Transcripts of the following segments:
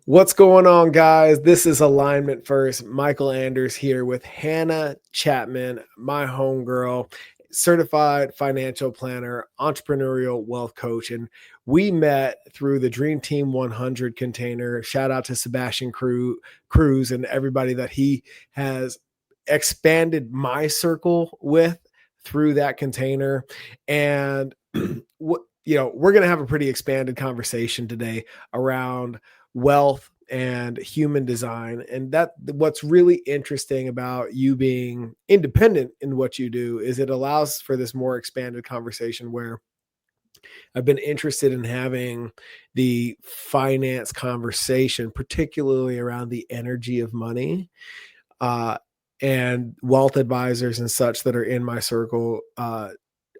What's going on, guys? This is Alignment First. Michael Anders here with Hannah Chapman, my homegirl, certified financial planner, entrepreneurial wealth coach. And we met through the Dream Team 100 container. Shout out to Sebastian Cruz and everybody that he has expanded my circle with through that container. And we're going to have a pretty expanded conversation today around wealth and human design. And that what's really interesting about you being independent in what you do is it allows for this more expanded conversation where I've been interested in having the finance conversation, particularly around the energy of money. And wealth advisors and such that are in my circle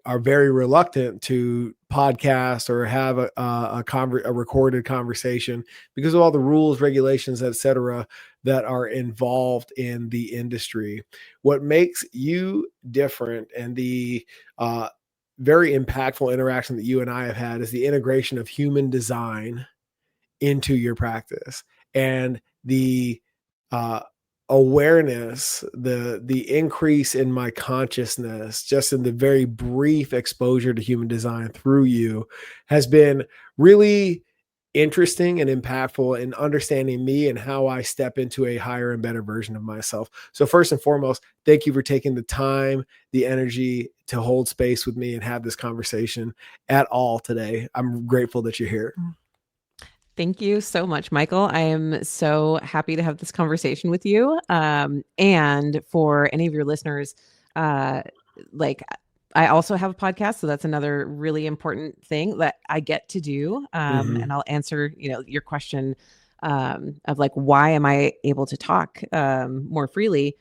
are very reluctant to podcast or have a recorded conversation because of all the rules, regulations, etc., that are involved in the industry. What makes you different and the very impactful interaction that you and I have had is the integration of human design into your practice and the awareness, the increase in my consciousness, just in the very brief exposure to human design through you, has been really interesting and impactful in understanding me and how I step into a higher and better version of myself. So first and foremost, thank you for taking the time, the energy to hold space with me and have this conversation at all today. I'm grateful that you're here. Thank you so much, Michael. I am so happy to have this conversation with you. And for any of your listeners, I also have a podcast, so that's another really important thing that I get to do. And I'll answer, your question of why am I able to talk more freely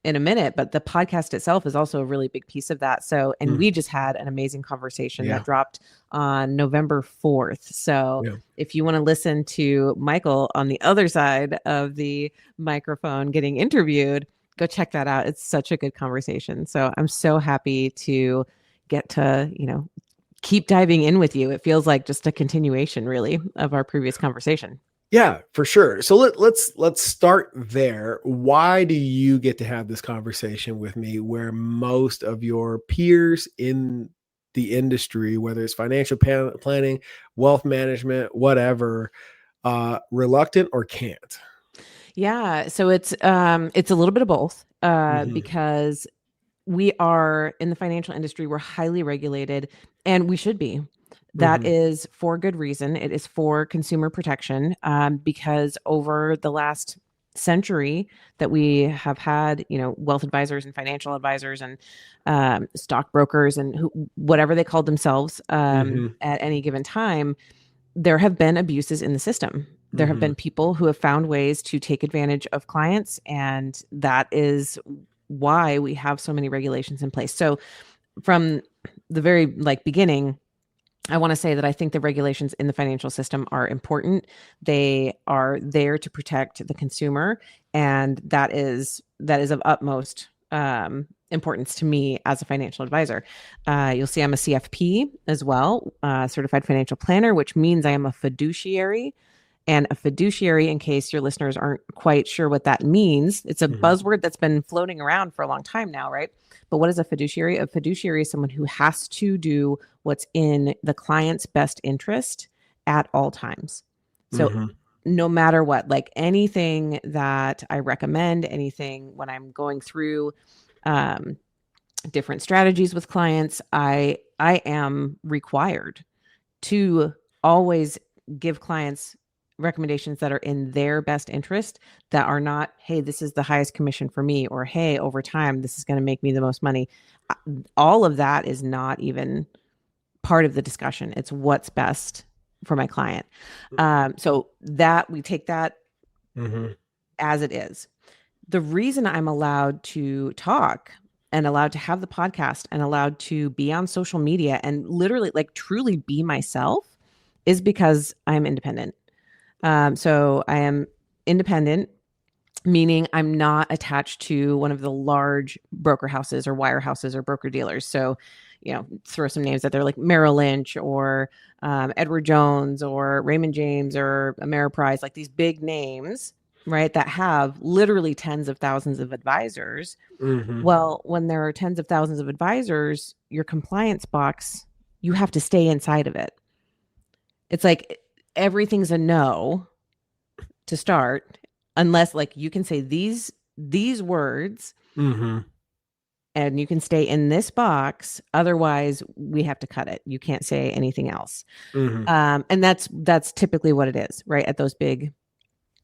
in a minute, but the podcast itself is also a really big piece of that. So, and we just had an amazing conversation that dropped on November 4th. So if you want to listen to Michael on the other side of the microphone getting interviewed, go check that out. It's such a good conversation. So I'm so happy to get to, keep diving in with you. It feels like just a continuation really of our previous conversation. Yeah, for sure. So let's start there. Why do you get to have this conversation with me where most of your peers in the industry, whether it's financial planning, wealth management, whatever, reluctant or can't? Yeah, so it's a little bit of both because we are in the financial industry, we're highly regulated and we should be. That is for good reason. It is for consumer protection because over the last century that we have had, wealth advisors and financial advisors and stockbrokers and whatever they called themselves at any given time, there have been abuses in the system. There have been people who have found ways to take advantage of clients, and that is why we have so many regulations in place. So from the very beginning, I want to say that I think the regulations in the financial system are important. They are there to protect the consumer, and that is of utmost importance to me as a financial advisor. You'll see I'm a CFP as well, certified financial planner, which means I am a fiduciary. And a fiduciary, in case your listeners aren't quite sure what that means, it's a buzzword that's been floating around for a long time now, right? But what is a fiduciary? A fiduciary is someone who has to do what's in the client's best interest at all times. So no matter what, anything that I recommend, anything when I'm going through different strategies with clients, I am required to always give clients recommendations that are in their best interest, that are not, hey, this is the highest commission for me, or hey, over time, this is going to make me the most money. All of that is not even part of the discussion. It's what's best for my client. So that we take that as it is. The reason I'm allowed to talk and allowed to have the podcast and allowed to be on social media and literally truly be myself is because I'm independent. So I am independent, meaning I'm not attached to one of the large broker houses or wire houses or broker dealers. So, throw some names out there like Merrill Lynch or Edward Jones or Raymond James or Ameriprise, like these big names, right, that have literally tens of thousands of advisors. Mm-hmm. Well, when there are tens of thousands of advisors, your compliance box, you have to stay inside of it. It's like everything's a no to start, unless like you can say these words Mm-hmm. and you can stay in this box. Otherwise, we have to cut it. You can't say anything else. Mm-hmm. And that's typically what it is, right? At those big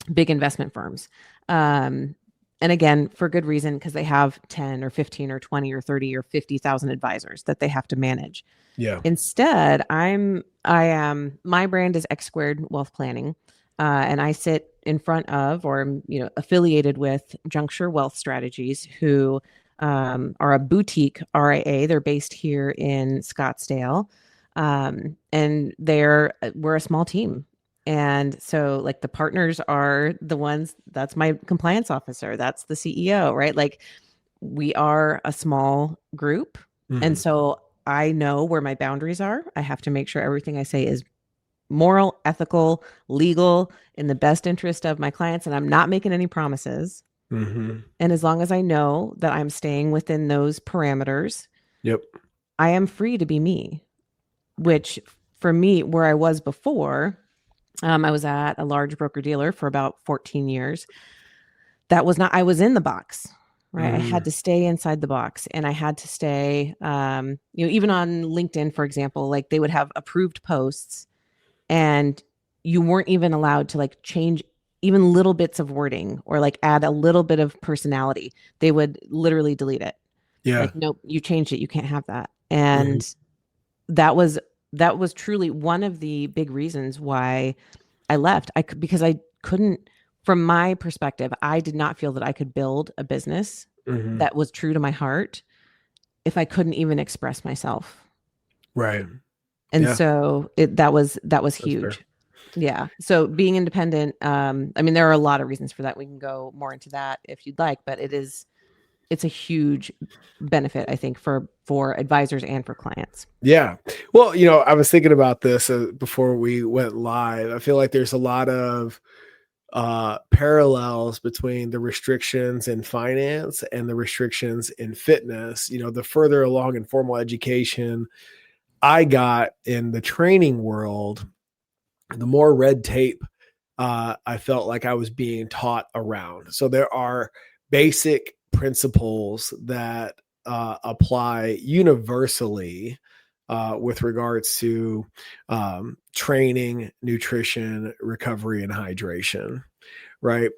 investment firms. And again, for good reason, because they have 10 or 15 or 20 or 30 or 50,000 advisors that they have to manage. Yeah. Instead, my brand is X Squared Wealth Planning. And I sit in front of, or affiliated with Juncture Wealth Strategies, who are a boutique RIA. They're based here in Scottsdale, and we're a small team. And so, like, the partners are the ones. That's my compliance officer. That's the CEO, right? Like, we are a small group, Mm-hmm. and so I know where my boundaries are. I have to make sure everything I say is moral, ethical, legal, in the best interest of my clients, and I'm not making any promises. Mm-hmm. And as long as I know that I'm staying within those parameters, Yep. I am free to be me, which for me, where I was before, I was at a large broker dealer for about 14 years. That was not, I was in the box, right? Mm-hmm. I had to stay inside the box, and I had to stay, even on LinkedIn, for example, like they would have approved posts and you weren't even allowed to like change even little bits of wording or like add a little bit of personality. They would literally delete it. Yeah. Like, nope, you changed it. You can't have that. Mm-hmm. And that was truly one of the big reasons why I left. Because I couldn't, from my perspective, I did not feel that I could build a business Mm-hmm. that was true to my heart if I couldn't even express myself. Right. And Yeah. so that was That's huge. fair. Yeah. So being independent, I mean, there are a lot of reasons for that. We can go more into that if you'd like, but it's a huge benefit, I think, for advisors and for clients. Yeah. Well, I was thinking about this before we went live. I feel like there's a lot of parallels between the restrictions in finance and the restrictions in fitness. The further along in formal education I got in the training world, the more red tape I felt like I was being taught around. So there are basic principles that apply universally with regards to training, nutrition, recovery, and hydration, right?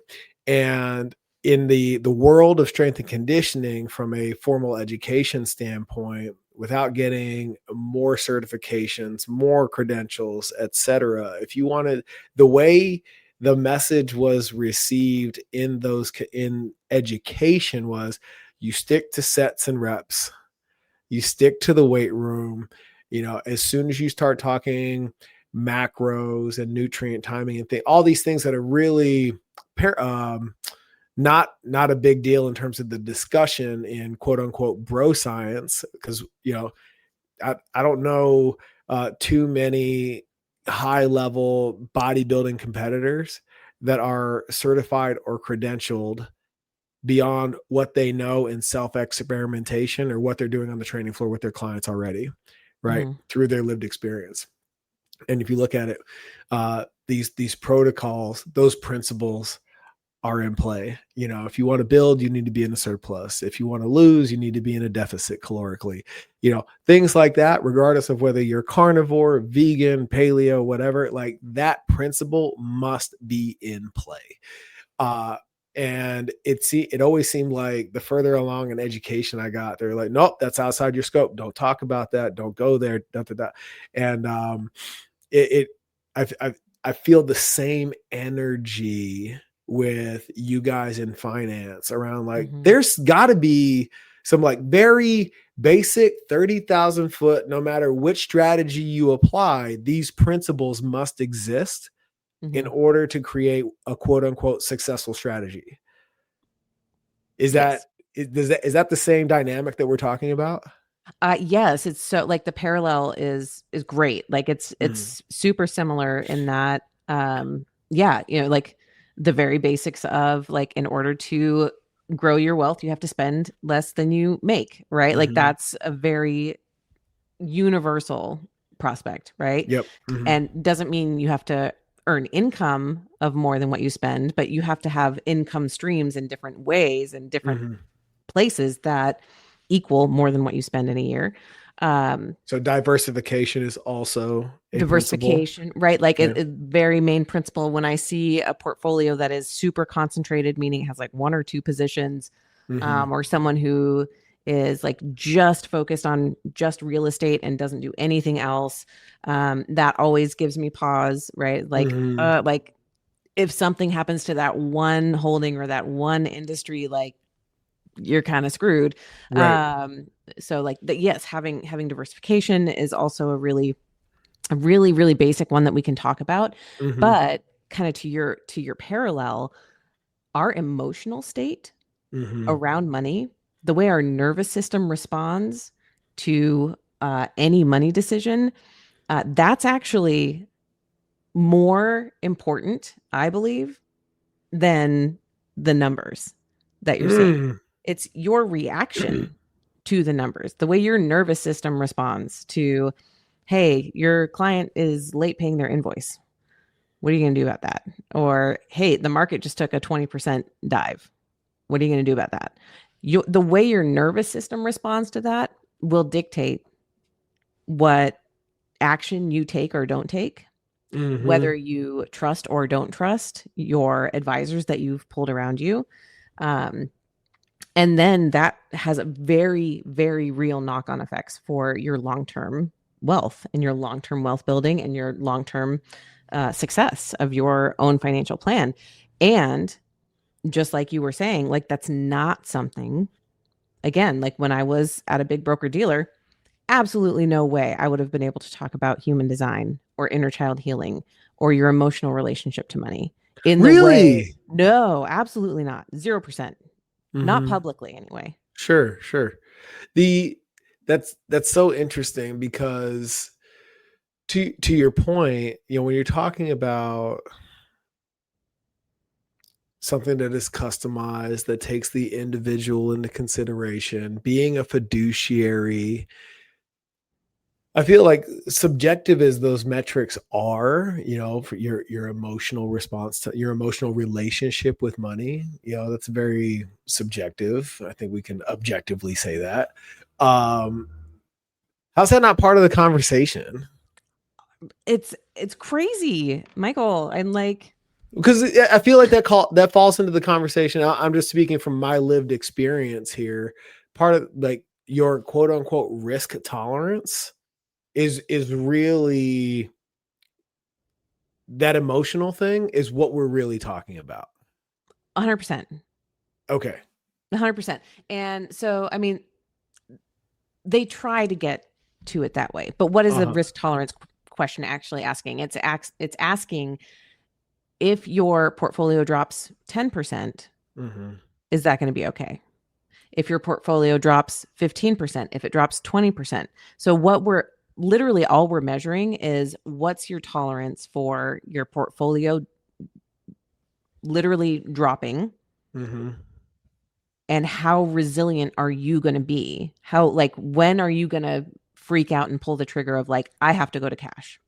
And in the world of strength and conditioning, from a formal education standpoint, without getting more certifications, more credentials, etc., if you wanted, the way the message was received in education was, you stick to sets and reps, you stick to the weight room. As soon as you start talking macros and nutrient timing and all these things that are really not a big deal in terms of the discussion in quote unquote bro science, because I don't know too many high level bodybuilding competitors that are certified or credentialed beyond what they know in self experimentation or what they're doing on the training floor with their clients already, right? Mm-hmm. Through their lived experience. And if you look at it, these protocols, those principles are in play. If you want to build, you need to be in a surplus. If you want to lose, you need to be in a deficit calorically. Things like that, regardless of whether you're carnivore, vegan, paleo, whatever, like that principle must be in play. And it always seemed like the further along in education I got, they're like, nope, that's outside your scope. Don't talk about that. Don't go there. And I feel the same energy with you guys in finance around, like, Mm-hmm. there's got to be some like very basic 30,000 foot, no matter which strategy you apply, these principles must exist in Mm-hmm. order to create a quote unquote successful strategy. Is Yes. that the same dynamic that we're talking about? Yes, it's so like the parallel is great. Like Mm, it's super similar in that yeah, like the very basics of like in order to grow your wealth, you have to spend less than you make, right? Like hmm. that's a very universal prospect, right? Yep. Hmm. And doesn't mean you have to earn income of more than what you spend, but you have to have income streams in different ways and different Hmm. places that equal more than what you spend in a year. Um, So diversification is also a principle. Diversification, right? Like Yeah. a very main principle when I see a portfolio that is super concentrated, meaning it has like one or two positions, Hmm. or someone who is like just focused on just real estate and doesn't do anything else. That always gives me pause, right? Hmm. Like if something happens to that one holding or that one industry, like you're kind of screwed. Right. Um, so like yes, having diversification is also a really basic one that we can talk about. Hmm. But kind of to your parallel, our emotional state Hmm. around money, the way our nervous system responds to any money decision, that's actually more important, I believe, than the numbers that you're seeing. Mm. It's your reaction to the numbers, the way your nervous system responds to, hey, your client is late paying their invoice. What are you going to do about that? Or, hey, the market just took a 20% dive. What are you going to do about that? The way your nervous system responds to that will dictate what action you take or don't take, whether Hmm. you trust or don't trust your advisors that you've pulled around you. Um, and then that has a very, very real knock on effects for your long term wealth and your long term wealth building and your long term success of your own financial plan. And just like you were saying, like that's not something, again, like when I was at a big broker dealer, absolutely no way I would have been able to talk about human design or inner child healing or your emotional relationship to money in the way. Really? No, absolutely not. 0%. Not Hmm. publicly anyway. Sure, sure. The that's so interesting because to your point, when you're talking about something that is customized, that takes the individual into consideration, being a fiduciary, I feel like subjective as those metrics are, for your emotional response to your emotional relationship with money, that's very subjective. I think we can objectively say that. Um, how's that not part of the conversation? It's crazy, Michael. I'm like, Because I feel like that falls into the conversation. I'm just speaking from my lived experience here. Part of like your quote unquote risk tolerance is really that emotional thing is what we're really talking about. 100%. Okay. 100%. And so, I mean, they try to get to it that way. But what is the Uh-huh. risk tolerance question actually asking? It's asking if your portfolio drops 10%, Hmm. is that going to be okay? If your portfolio drops 15%, if it drops 20%. So what we're literally all we're measuring is what's your tolerance for your portfolio literally dropping, Hmm. and how resilient are you going to be? How, like, when are you going to freak out and pull the trigger of like, I have to go to cash?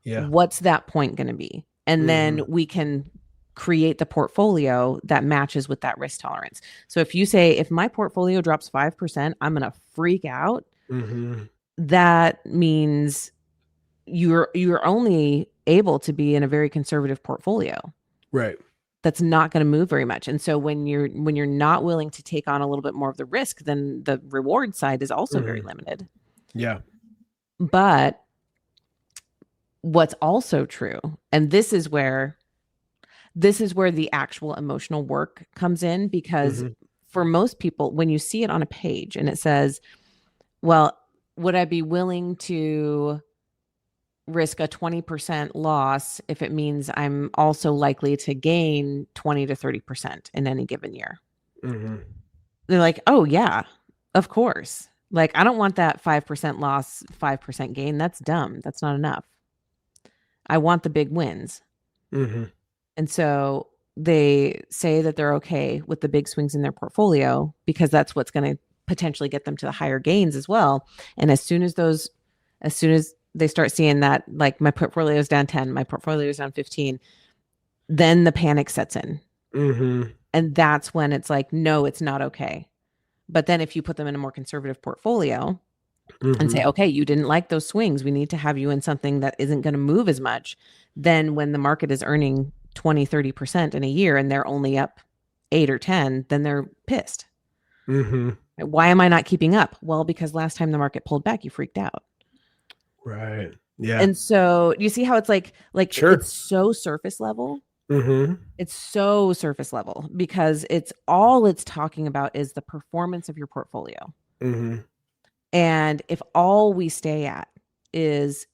Yeah. What's that point going to be? And then Hmm. we can create the portfolio that matches with that risk tolerance. So if you say, if my portfolio drops 5%, I'm going to freak out. Hmm. That means you're only able to be in a very conservative portfolio Right. that's not going to move very much. And so when you're not willing to take on a little bit more of the risk, then the reward side is also very Hmm. limited. Yeah. But what's also true, and this is where the actual emotional work comes in, because Hmm. for most people, when you see it on a page and it says, well, would I be willing to risk a 20% loss if it means I'm also likely to gain 20 to 30% in any given year? Hmm. They're like, oh, yeah, of course. Like, I don't want that 5% loss, 5% gain. That's dumb. That's not enough. I want the big wins. Mm-hmm. And so they say that they're okay with the big swings in their portfolio because that's what's going to potentially get them to the higher gains as well. And as soon as they start seeing that, like, my portfolio is down 10, my portfolio is down 15, then the panic sets in. Mm-hmm. And that's when it's like, no, it's not okay. But then if you put them in a more conservative portfolio and say, Mm-hmm. okay, you didn't like those swings, we need to have you in something that isn't going to move as much. Then when the market is earning 20, 30% in a year and they're only up 8 or 10, then they're pissed. Mm-hmm. Why am I not keeping up? Well, because last time the market pulled back, you freaked out. Right. Yeah. And so you see how it's like Sure. it's so surface level. Mm-hmm. It's so surface level because it's talking about is the performance of your portfolio. Mm-hmm. And if all we stay at is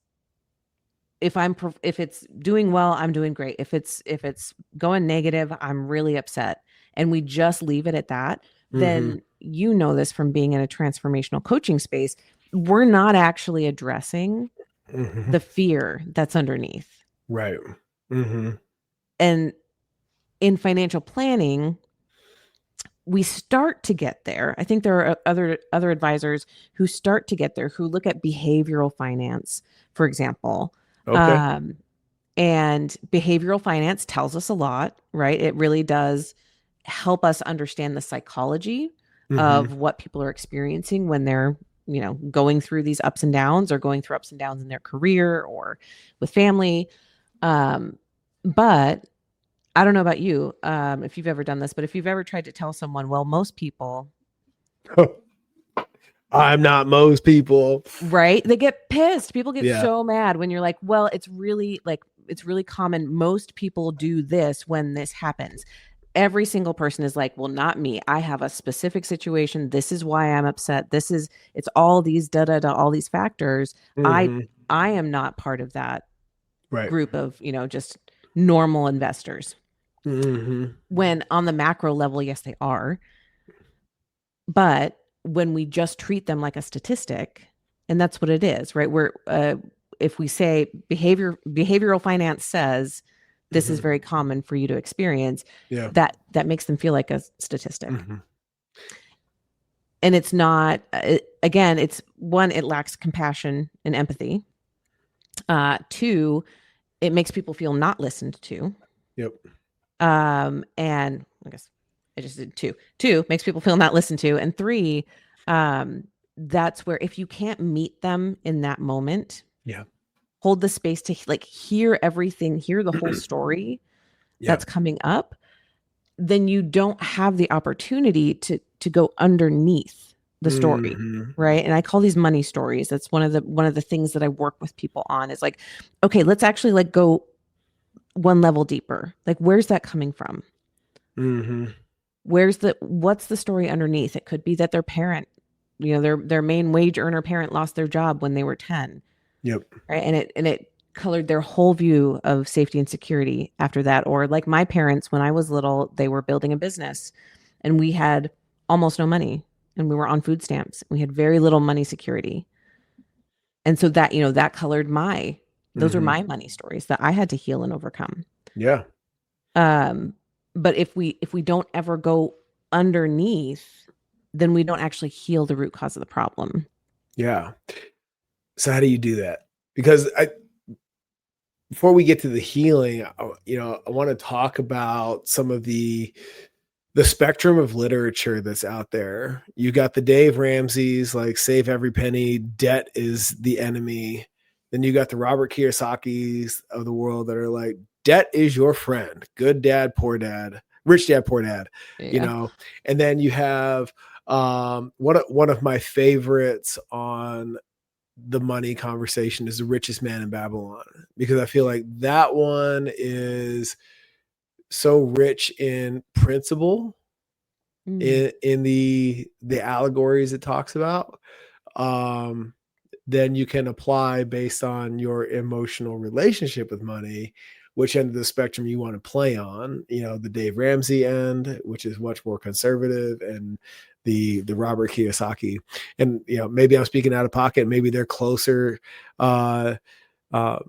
if it's doing well, I'm doing great. If it's going negative, I'm really upset. And we just leave it at that, Mm-hmm. then you know this from being in a transformational coaching space, we're not actually addressing Mm-hmm. the fear that's underneath. Right. Mm-hmm. And in financial planning, we start to get there. I think there are other advisors who start to get there, who look at behavioral finance, for example. Okay. Um, and behavioral finance tells us a lot, right? It really does help us understand the psychology Mm-hmm. of what people are experiencing when they're, going through these ups and downs, or going through ups and downs in their career or with family. But I don't know about you, if you've ever done this, but if you've ever tried to tell someone, well, most people, I'm not most people. right? They get pissed. People get Yeah. so mad when you're like, well, it's really common. Most people do this when this happens. Every single person is like, well, not me. I have a specific situation. This is why I'm upset. It's all these all these factors. I Mm-hmm. I am not part of that Right. group of, just normal investors. Mm-hmm. When on the macro level, yes, they are. But when we just treat them like a statistic, and that's what it is, right? If we say behavioral finance says this is Mm-hmm. very common for you to experience, Yeah. that makes them feel like a statistic. Mm-hmm. And it's not, again, it's one, it lacks compassion and empathy. Two, it makes people feel not listened to. Yep. And I guess I just did two. Two makes people feel not listened to. And three, that's where if you can't meet them in that moment, Yeah. hold the space to like hear everything, hear the whole story Yeah. that's coming up, then you don't have the opportunity to go underneath the story. Mm-hmm. Right. And I call these money stories. That's one of the things that I work with people on is like, okay, let's actually like go one level deeper. Like, where's that coming from? Mm-hmm. What's the story underneath? It could be that their parent, their main wage earner parent lost their job when they were 10, Yep. right? And it colored their whole view of safety and security after that. Or like my parents, when I was little, they were building a business and we had almost no money and we were on food stamps. We had very little money security. And so that, that colored those are Mm-hmm. my money stories that I had to heal and overcome. Yeah. Um, but if we don't ever go underneath, then we don't actually heal the root cause of the problem. Yeah. So how do you do that? Because before we get to the healing, I want to talk about some of the spectrum of literature that's out there. You got the Dave Ramsey's, like, save every penny, debt is the enemy. Then you got the Robert Kiyosaki's of the world that are like, debt is your friend. Good dad, poor dad, rich dad, poor dad, Yeah. And then you have one of my favorites on the money conversation is The Richest Man in Babylon, because I feel like that one is so rich in principle, Mm. in the allegories it talks about. um then you can apply based on your emotional relationship with money which end of the spectrum you want to play on. The Dave Ramsey end, which is much more conservative and the Robert Kiyosaki. And maybe I'm speaking out of pocket. Maybe they're closer uh, uh,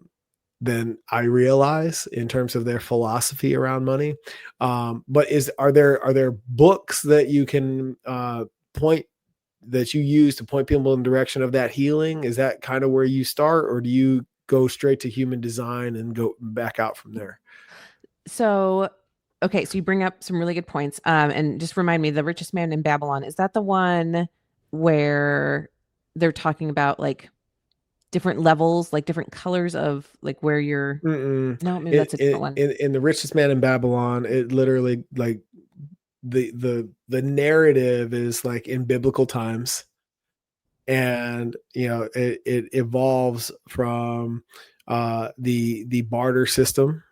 than I realize in terms of their philosophy around money. But are there books that you can point that you use to point people in the direction of that healing? Is that kind of where you start, or do you go straight to human design and go back out from there? So, okay, so you bring up some really good points. And just remind me, The Richest Man in Babylon, is that the one where they're talking about like different levels, like different colors of like where you're? Mm-mm. No, maybe that's a different one. In The Richest Man in Babylon, it literally, like, the narrative is like in biblical times, and it evolves from the barter system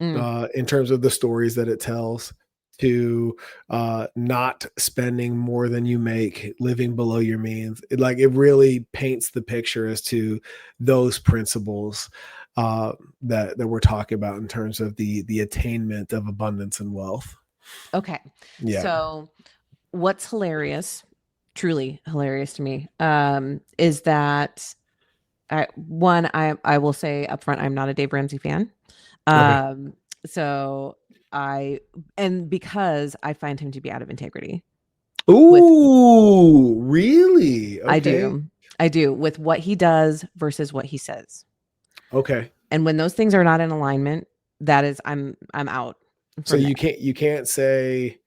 Mm, in terms of the stories that it tells, to not spending more than you make, living below your means. It really paints the picture as to those principles that we're talking about in terms of the attainment of abundance and wealth. okay. Yeah. So what's hilarious, truly hilarious to me, is that I will say upfront, I'm not a Dave Ramsey fan. Okay. Um, so because I find him to be out of integrity with Ooh, really? I Okay. do. I do with what he does versus what he says. Okay. And when those things are not in alignment, that is I'm out So from you there. can't say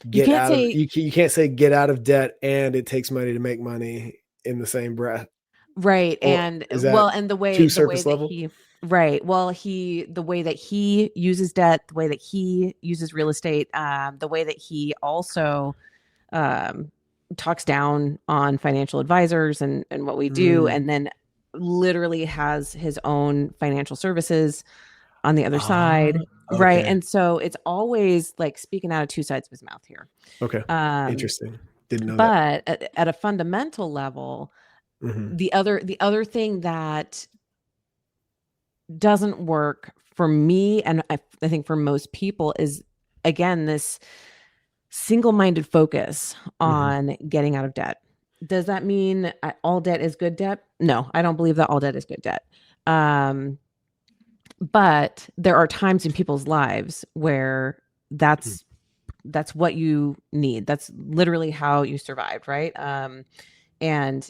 You get can't out of say you can't say get out of debt and it takes money to make money in the same breath. right. Or And is well, that and too the way surface that level? he right. Well, the way that he uses debt, the way that he uses real estate, the way that he also um, talks down on financial advisors and what we do, Mm. and then literally has his own financial services on the other Ah, side. Right. okay. And so it's always like speaking out of two sides of his mouth here. Okay. Um, Interesting. Didn't know that. but at a fundamental level, Mhm. the other thing that doesn't work for me, and I think for most people, is again this single-minded focus Mhm. on getting out of debt. Does that mean all debt is good debt? No, I don't believe that all debt is good debt. Um, but there are times in people's lives where Mhm. that's what you need. That's literally how you survived, right? And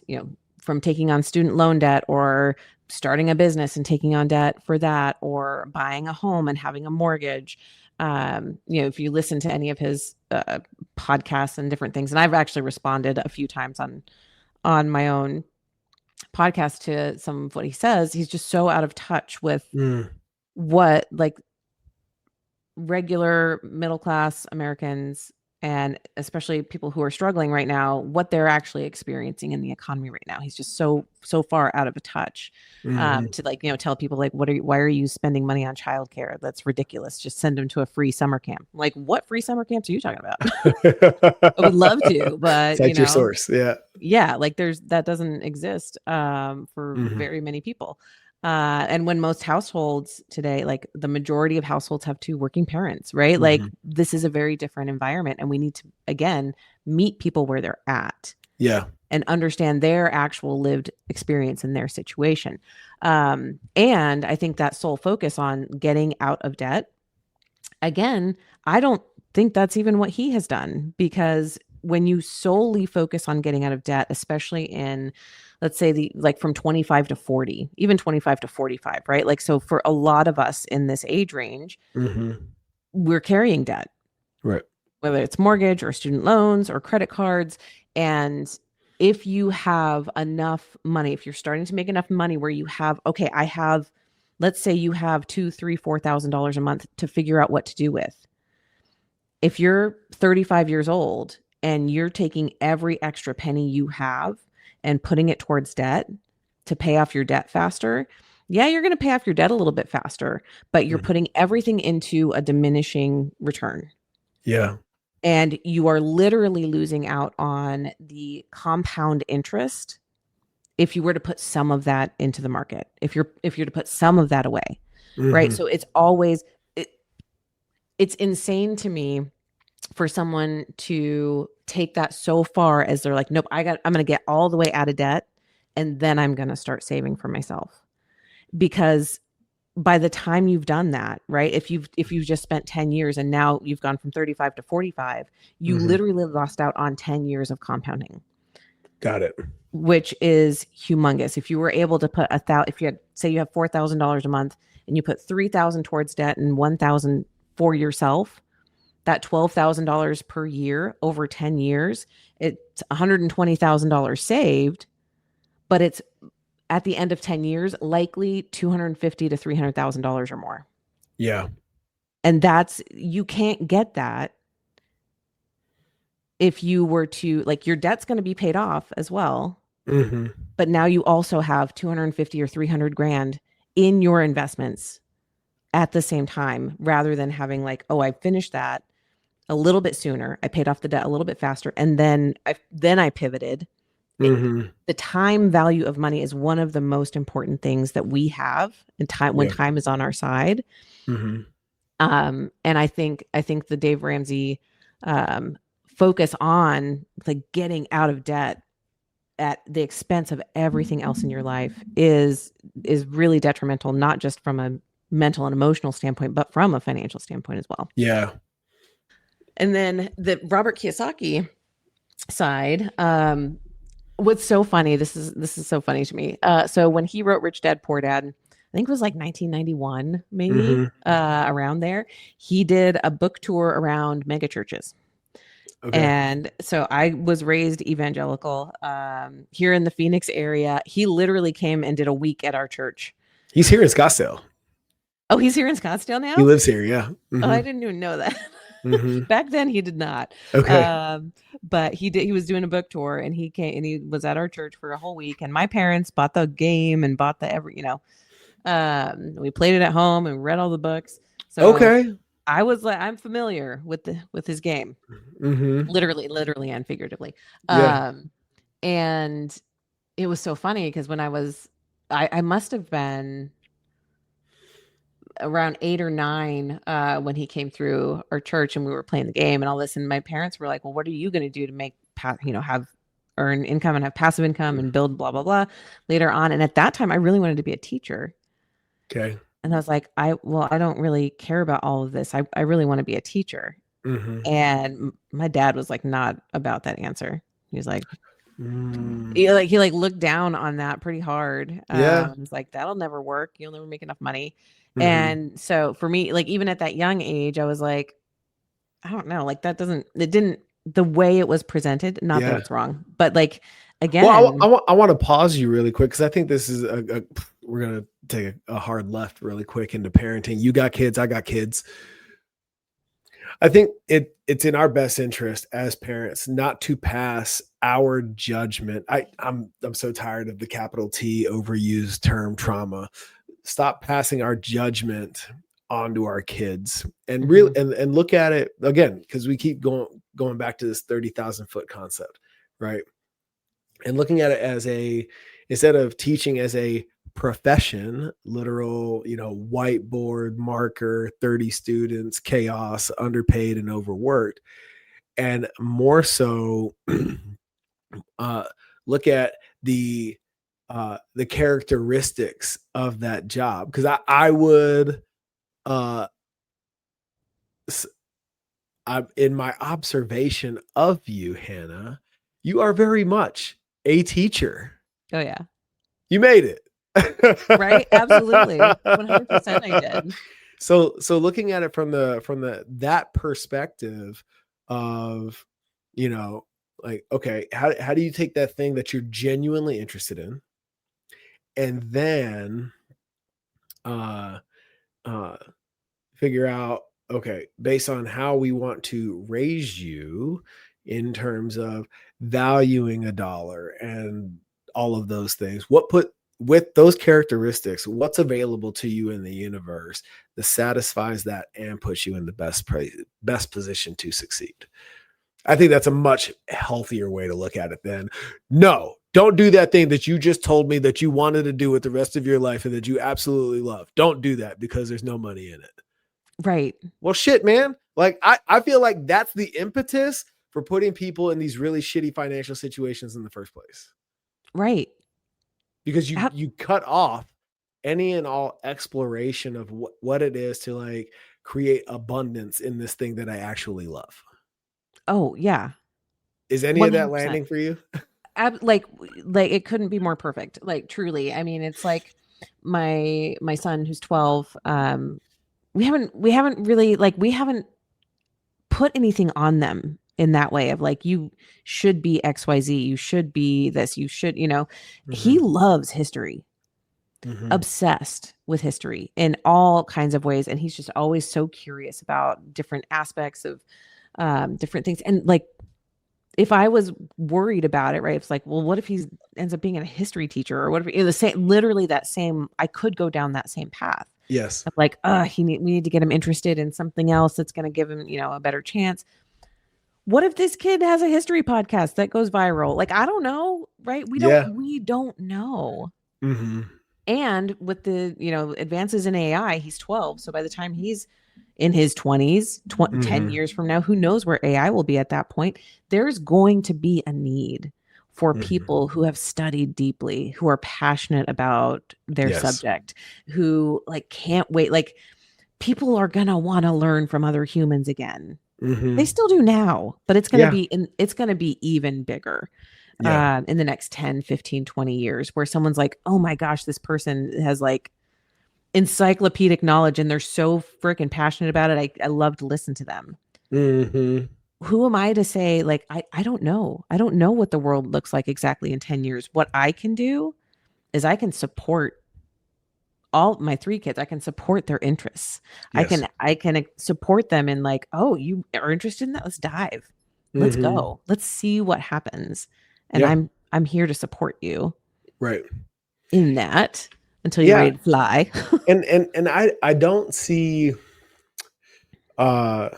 from taking on student loan debt, or starting a business and taking on debt for that, or buying a home and having a mortgage. If you listen to any of his podcasts and different things, and I've actually responded a few times on my own podcast to some of what he says, he's just so out of touch with Mm. what like regular middle class Americans, and especially people who are struggling right now, what they're actually experiencing in the economy right now. He's just so far out of touch, Mhm. to like tell people like why are you spending money on childcare? That's ridiculous. Just send them to a free summer camp. Like, what free summer camps are you talking about? I would love to, but Cite your source. Yeah. yeah, like that doesn't exist for Mhm. very many people. And when most households today, like the majority of households have two working parents, right? Like Mhm. this is a very different environment, and we need to again meet people where they're at Yeah. and understand their actual lived experience in their situation. And I think that sole focus on getting out of debt, again, I don't think that's even what he has done, because when you solely focus on getting out of debt, especially in, let's say, the like from 25 to 40, even 25 to 45, right? Like, so for a lot of us in this age range, Mhm. we're carrying debt, Right. whether it's mortgage or student loans or credit cards. And if you have enough money, if you're starting to make enough money where you have, okay, let's say you have two, three, $4,000 a month to figure out what to do with. If you're 35 years old and you're taking every extra penny you have and putting it towards debt to pay off your debt faster, yeah, you're going to pay off your debt a little bit faster, but you're Mhm. putting everything into a diminishing return. Yeah. And you are literally losing out on the compound interest if you were to put some of that into the market, if you're to put some of that away, right? Mhm. So it's always it's insane to me for someone to take that so far as they're like, nope, I'm going to get all the way out of debt and then I'm going to start saving for myself. Because by the time you've done that, right? If you've just spent 10 years and now you've gone from 35 to 45, you literally lost out on 10 years of compounding. Got it. Which is humongous. If you were able to put if you had, say you have $4,000 a month and you put 3,000 towards debt and 1,000 for yourself, that $12,000 per year over 10 years, it's $120,000 saved, but it's at the end of 10 years, likely $250,000 to $300,000 or more. Yeah. And you can't get that if you were to, like, your debt's going to be paid off as well. But now you also have 250 or 300 grand in your investments at the same time, rather than having like, oh, I finished that a little bit sooner. I paid off the debt a little bit faster. And then I pivoted. The time value of money is one of the most important things that we have in time when time is on our side. And I think the Dave Ramsey focus on like getting out of debt at the expense of everything else in your life is really detrimental, not just from a mental and emotional standpoint, but from a financial standpoint as well. Yeah. And then the Robert Kiyosaki side, what's so funny, this is so funny to me. So when he wrote Rich Dad Poor Dad, I think it was like 1991, maybe around there, he did a book tour around mega churches. Okay. And so I was raised evangelical here in the Phoenix area. He literally came and did a week at our church. He's here in Scottsdale. Oh, he's here in Scottsdale now? He lives here, yeah. Oh, I didn't even know that. Back then he did not. Okay. But he was doing a book tour and he came and he was at our church for a whole week. And my parents bought the game and bought we played it at home and read all the books. So okay. I was like, I'm familiar with his game, literally and figuratively. Yeah. And it was so funny because when I must have been around 8 or 9 when he came through our church and we were playing the game and all this. And my parents were like, well, what are you going to do to make, earn income and have passive income and build blah, blah, blah later on. And at that time, I really wanted to be a teacher. Okay. And I was like, I don't really care about all of this. I really want to be a teacher. And my dad was like, not about that answer. He was like, he looked down on that pretty hard. Yeah. He's like, that'll never work. You'll never make enough money. And so for me, like, even at that young age, I was like, I don't know, like the way it was presented, not that it's wrong, but like, again, well, I want to pause you really quick. Cause I think this is we're going to take a hard left really quick into parenting. You got kids, I got kids. I think it's in our best interest as parents not to pass our judgment. I'm so tired of the capital T overused term trauma. Stop passing our judgment onto our kids and really and look at it again, because we keep going back to this 30,000 foot concept, right? And looking at it as instead of teaching as a profession, literal, whiteboard, marker, 30 students, chaos, underpaid and overworked, and more so look at the characteristics of that job. Because I would in my observation of you, Hannah, you are very much a teacher. Oh yeah, you made it. Right? Absolutely. 100% I did. So looking at it from that perspective of, like, okay, how do you take that thing that you're genuinely interested in and then figure out, okay, based on how we want to raise you in terms of valuing a dollar and all of those things, with those characteristics, what's available to you in the universe that satisfies that and puts you in the best position to succeed. I think that's a much healthier way to look at it than, no, don't do that thing that you just told me that you wanted to do with the rest of your life and that you absolutely love. Don't do that because there's no money in it. Right. Well, shit, man, Like, I feel like that's the impetus for putting people in these really shitty financial situations in the first place. Right. Because you cut off any and all exploration of what it is to like create abundance in this thing that I actually love. Oh, yeah. Is any of that 100%. landing for you? Like it couldn't be more perfect. Like truly. I mean, it's like my son who's 12, we haven't really like we haven't put anything on them in that way of like you should be XYZ, you should be this, you should, he loves history. Obsessed with history in all kinds of ways, and he's just always so curious about different aspects of different things. And like if I was worried about it, right, it's like, well, what if he ends up being a history teacher, or what if the same, literally that same, I could go down that same path. Yes. Of like, we need to get him interested in something else that's going to give him, a better chance. What if this kid has a history podcast that goes viral? Like, I don't know, right? We don't know. And with the, advances in AI, he's 12. So by the time he's in his 20s, 10 years from now, who knows where AI will be at that point? There's going to be a need for people who have studied deeply, who are passionate about their subject, who like can't wait. Like people are going to want to learn from other humans again. They still do now, but it's going to be even bigger. In the next 10, 15, 20 years, where someone's like, oh my gosh, this person has like encyclopedic knowledge and they're so freaking passionate about it. I love to listen to them. Who am I to say, like, I don't know. I don't know what the world looks like exactly in 10 years. What I can do is I can support all my 3 kids. I can support their interests. Yes. I can support them in like, oh, you are interested in that? Let's dive. Let's go. Let's see what happens. And I'm here to support you. Right. In that until you're ready to fly. and I don't see when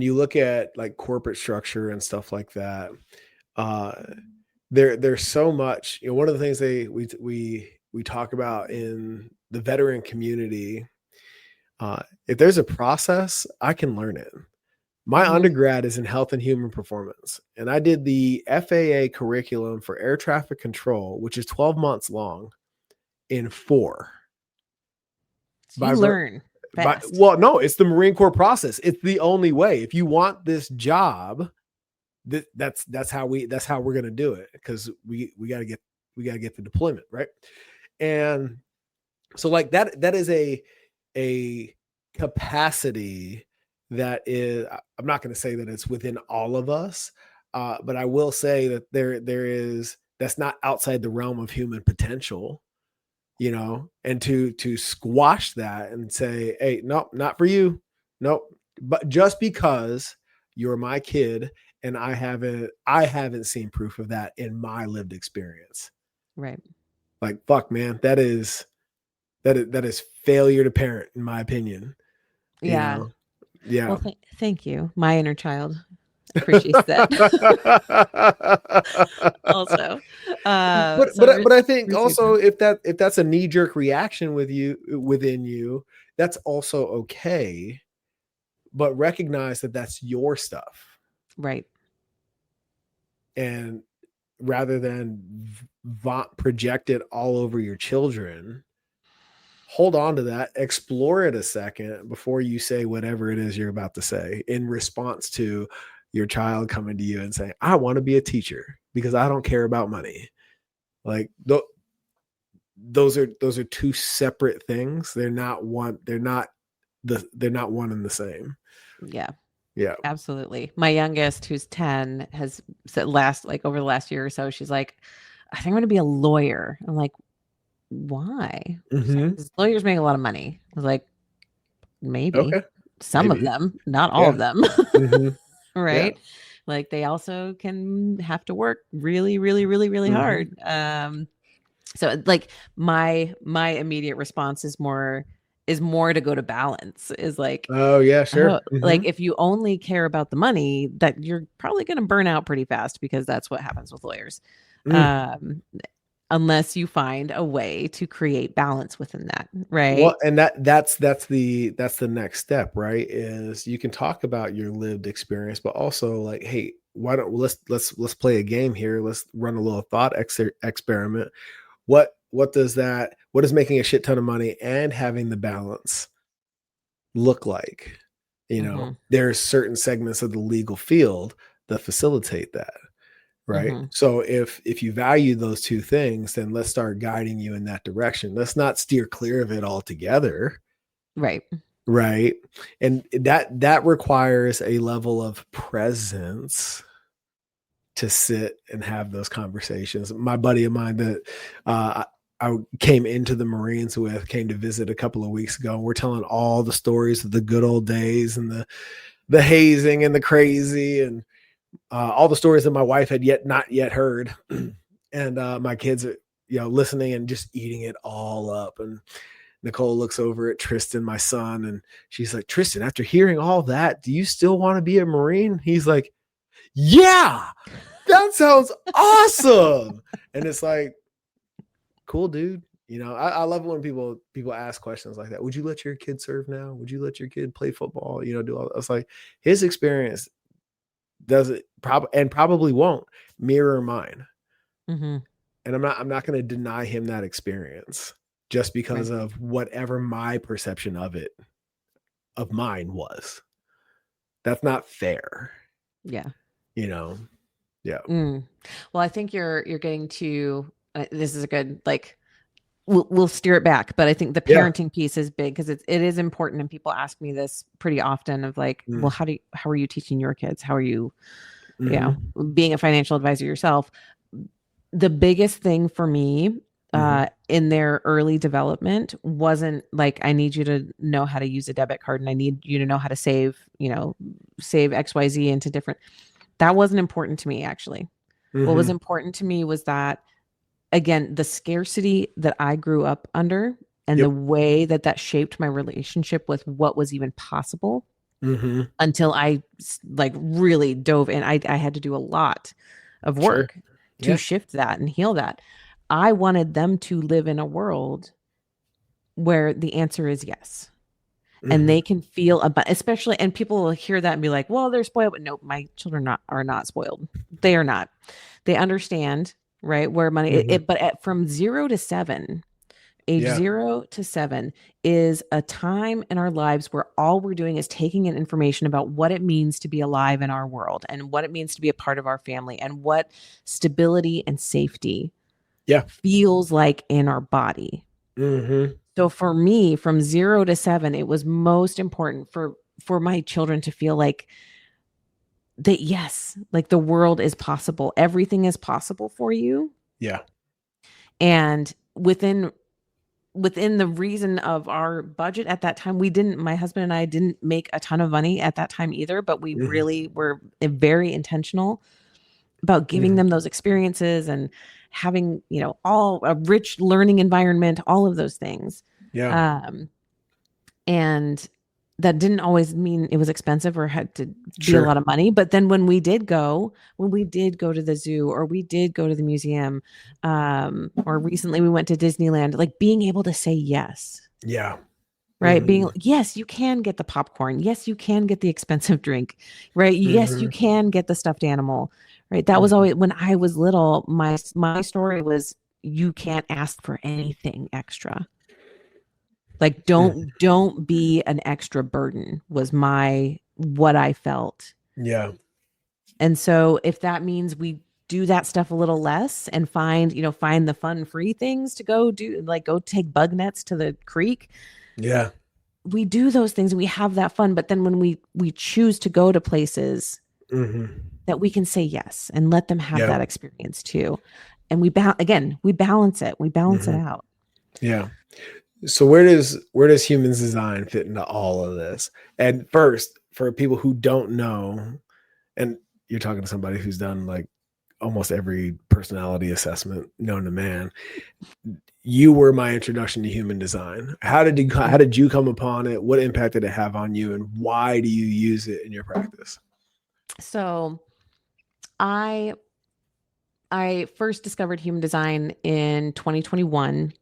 you look at like corporate structure and stuff like that, there's so much, one of the things we talk about in the veteran community, if there's a process, I can learn it. My undergrad is in health and human performance, and I did the FAA curriculum for air traffic control, which is 12 months long, in 4. So you learn fast. No, it's the Marine Corps process. It's the only way. If you want this job, that's how we're going to do it, because we got to get the deployment, right? And so like that is a capacity that is, I'm not going to say that it's within all of us, but I will say that there is, that's not outside the realm of human potential, and to squash that and say, hey, nope, not for you. Nope. But just because you're my kid and I haven't seen proof of that in my lived experience. Right. Like, fuck, man, that is failure to parent, in my opinion. Yeah. Yeah. Well, thank you. My inner child appreciates that. Also, but I think also if that's a knee-jerk reaction within you, that's also okay. But recognize that that's your stuff, right? And rather than project it all over your children, hold on to that, explore it a second before you say whatever it is you're about to say in response to your child coming to you and saying, I want to be a teacher because I don't care about money. Like those are 2 separate things. They're not one and the same. Yeah. Yeah. Absolutely. My youngest, who's 10, has said over the last year or so, she's like, I think I'm going to be a lawyer. I'm like, why? Lawyers make a lot of money. I was like, maybe. Okay. Some of them, not all of them. Right. Yeah. Like they also can have to work really, really, really, really hard. So like my immediate response is more to go to balance, is like, oh yeah, sure. Like if you only care about the money, that you're probably going to burn out pretty fast, because that's what happens with lawyers. unless you find a way to create balance within that, right? Well, and that's the next step, right? Is you can talk about your lived experience, but also like, hey, why don't let's play a game here. Let's run a little thought experiment. What does making a shit ton of money and having the balance look like? Mhm. There's certain segments of the legal field that facilitate that, right? Mhm. So if you value those two things, then let's start guiding you in that direction. Let's not steer clear of it altogether, Right. right? And that requires a level of presence to sit and have those conversations. My buddy of mine that I came into the Marines with came to visit a couple of weeks ago, and we're telling all the stories of the good old days and the hazing and the crazy and all the stories that my wife had not yet heard, and my kids are listening and just eating it all up. And Nicole looks over at Tristan, my son, and she's like, "Tristan, after hearing all that, do you still want to be a Marine?" He's like, "Yeah, that sounds awesome." And it's like, cool, dude. I love it when people ask questions like that. Would you let your kid serve now? Would you let your kid play football? Do all. It's like his experience does it probably won't mirror mine, Mhm. and I'm not going to deny him that experience just because Right. of whatever my perception of mine was. That's not fair, Yeah. you know. Yeah. Mm. Well, I think you're getting to this is a good like we'll steer it back, but I think the Yeah. parenting piece is big because it is important, and people ask me this pretty often of like, well, Mm. how are you teaching your kids? How are you, Mm-hmm. being a financial advisor yourself? The biggest thing for me Mm-hmm. in their early development wasn't like, I need you to know how to use a debit card and I need you to know how to save XYZ into different. That wasn't important to me, actually. What was Mm-hmm. important to me was that, again, the scarcity that I grew up under and the Yep. way that that shaped my relationship with what was even possible Mm-hmm. until I like really dove in. I had to do a lot of Sure. work to Yeah. shift that and heal that. I wanted them to live in a world where the answer is yes. And Mm-hmm. they can feel about, especially, and people will hear that and be like, well, they're spoiled. But no, my children are not spoiled. They are not. They understand, right? Where money, Mm-hmm. but from 0 to 7, age Yeah. 0 to 7 is a time in our lives where all we're doing is taking in information about what it means to be alive in our world and what it means to be a part of our family and what stability and safety Yeah. feels like in our body. Mm-hmm. So for me, from 0 to 7, it was most important for my children to feel like that, yes, like the world is possible. Everything is possible for you. Yeah. And within the reason of our budget at that time, my husband and I didn't make a ton of money at that time either, but we Mm-hmm. really were very intentional about giving Mm-hmm. them those experiences and having, all a rich learning environment, all of those things. Yeah. Um, and that didn't always mean it was expensive or had to be a Sure. lot of money. But then when we did go to the zoo or we did go to the museum, or recently we went to Disneyland, like being able to say yes, Yeah. right? Mm-hmm. Being, yes, you can get the popcorn. Yes, you can get the expensive drink, right? Yes, you Mm-hmm. can get the stuffed animal, right? That was Mm-hmm. always when I was little, my story was you can't ask for anything extra. Like don't be an extra burden was my what I felt. Yeah. And so if that means we do that stuff a little less and find the fun free things to go do, like go take bug nets to the creek, Yeah. we do those things and we have that fun. But then when we choose to go to places Mm-hmm. that we can say yes and let them have Yeah. that experience too. And again, we balance it. We balance it Mm-hmm. out. Yeah. So where does humans design fit into all of this? And first, for people who don't know, and you're talking to somebody who's done like almost every personality assessment known to man, you were my introduction to human design. How did you come upon it? What impact did it have on you, and why do you use it in your practice? So I I first discovered human design in 2021.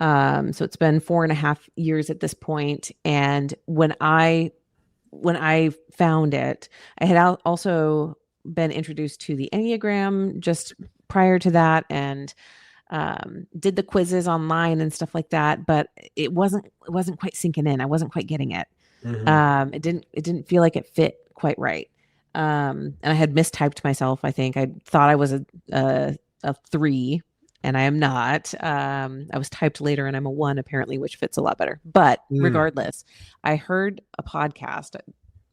So it's been 4.5 years at this point. And when I found it, I had also been introduced to the Enneagram just prior to that, and did the quizzes online and stuff like that. But it wasn't quite sinking in. I wasn't quite getting it. Mm-hmm. It didn't feel like it fit quite right. And I had mistyped myself. I think I thought I was a 3, and I am not. I was typed later, and I'm a 1 apparently, which fits a lot better. But Mm. regardless, I heard a podcast.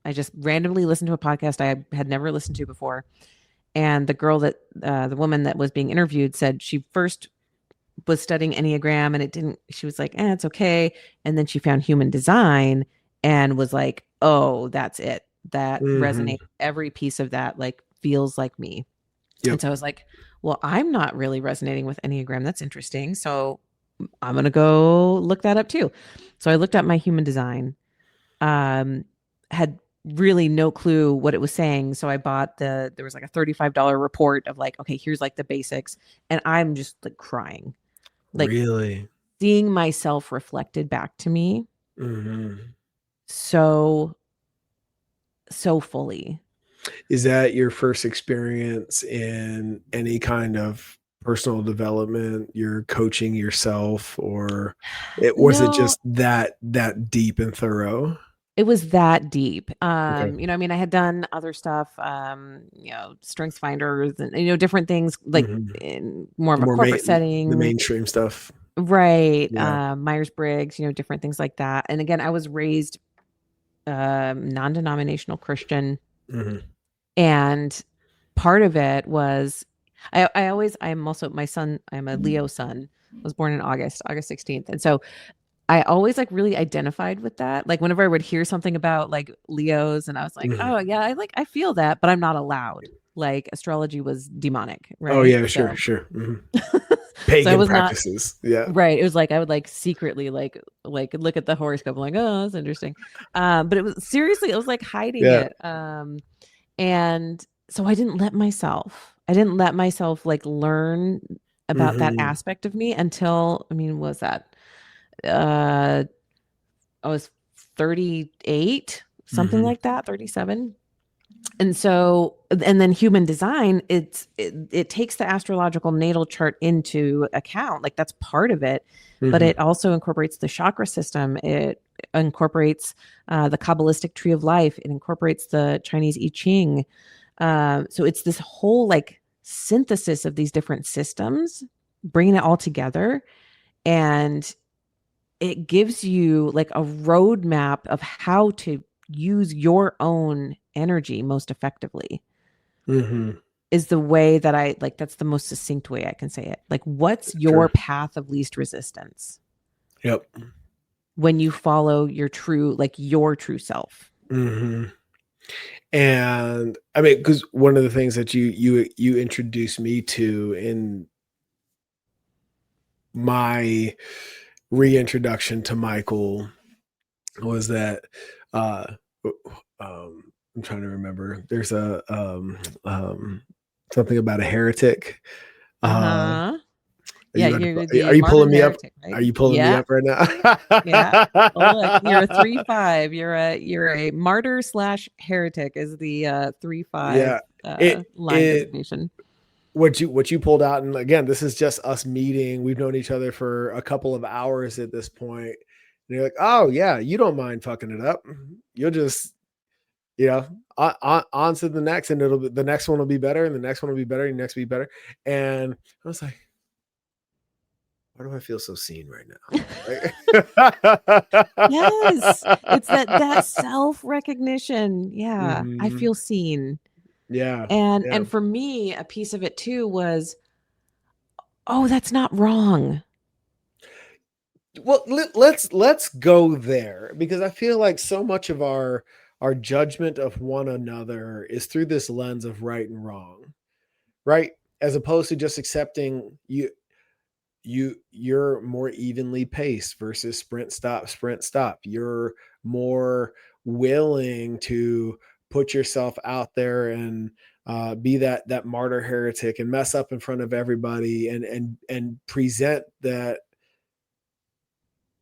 I just randomly listened to a podcast I had never listened to before, and the woman that was being interviewed said she first was studying Enneagram, and it didn't, she was like, it's okay. And then she found human design and was like, oh, that's it. That Mm-hmm. resonates. Every piece of that like feels like me. And Yep. so I was like, well, I'm not really resonating with Enneagram. That's interesting. So I'm going to go look that up too. So I looked up my human design, had really no clue what it was saying. So I bought there was like a $35 report of like, okay, here's like the basics. And I'm just like crying, like Really. seeing myself reflected back to me Mm-hmm. so, so fully. Is that your first experience in any kind of personal development? You're coaching yourself, or was it No, just that deep and thorough? it was that deep. Okay. I mean, I had done other stuff, strengths finders and, different things like Mm-hmm. in more of a More corporate the setting. mainstream stuff. Right. Yeah. Myers-Briggs, different things like that. And again, I was raised non-denominational Christian. Mm-hmm. And part of it was I'm also my son, I'm a Leo son. I was born in August 16th. And so I always like really identified with that. Like whenever I would hear something about like Leos, and I was like, Mm-hmm. oh yeah, I feel that, but I'm not allowed. Like astrology was demonic, Oh right? yeah, sure, So sure. Mm-hmm. so I Pagan was not practices. Yeah. right. It was like I would like secretly like look at the horoscope, I'm like, oh, that's interesting. But it was seriously, it was like hiding Yeah. it. And so I didn't let myself like learn about that Mm-hmm. aspect of me until, I mean, was that uh I was 38, something Mm-hmm. like that, 37. And so, and then human design, it takes the astrological natal chart into account. Like that's part of it, but Mm-hmm. it also incorporates the chakra system. It incorporates the Kabbalistic tree of life. It incorporates the Chinese I Ching. So it's this whole like synthesis of these different systems, bringing it all together. And it gives you like a roadmap of how to use your own energy most effectively, Mm-hmm. is the way that I like, that's the most succinct way I can say it. Like, what's your Sure. path of least resistance Yep. when you follow your true self? Mm-hmm. And I mean, because one of the things that you introduced me to in my reintroduction to Michael was that uh I'm trying to remember. There's a something about a heretic. Uh Uh-huh. are Yeah, you you're the are you martyr pulling me up? heretic, right? Are you pulling me Yeah. up right Yeah. Oh, look, you're a now? 3-5. You're a martyr slash heretic is the 3-5 Yeah. It line designation. what you pulled out, and again, this is just us meeting. We've known each other for a couple of hours at this point. And you're like, oh yeah, you don't mind fucking it up. You'll just, you know, on to the next, and it'll be, the next one will be better, and the next one will be better, and the next will be better. And I was like, why do I feel so seen right now? Yes. It's that self-recognition. Yeah. I Mhm. feel seen. Yeah, And yeah. for me, a piece of it too was, oh, that's not wrong. Well, let's go there, because I feel like so much of our judgment of one another is through this lens of right and wrong, right? As opposed to just accepting you're more evenly paced versus sprint stop. You're more willing to put yourself out there and be that martyr heretic and mess up in front of everybody and present that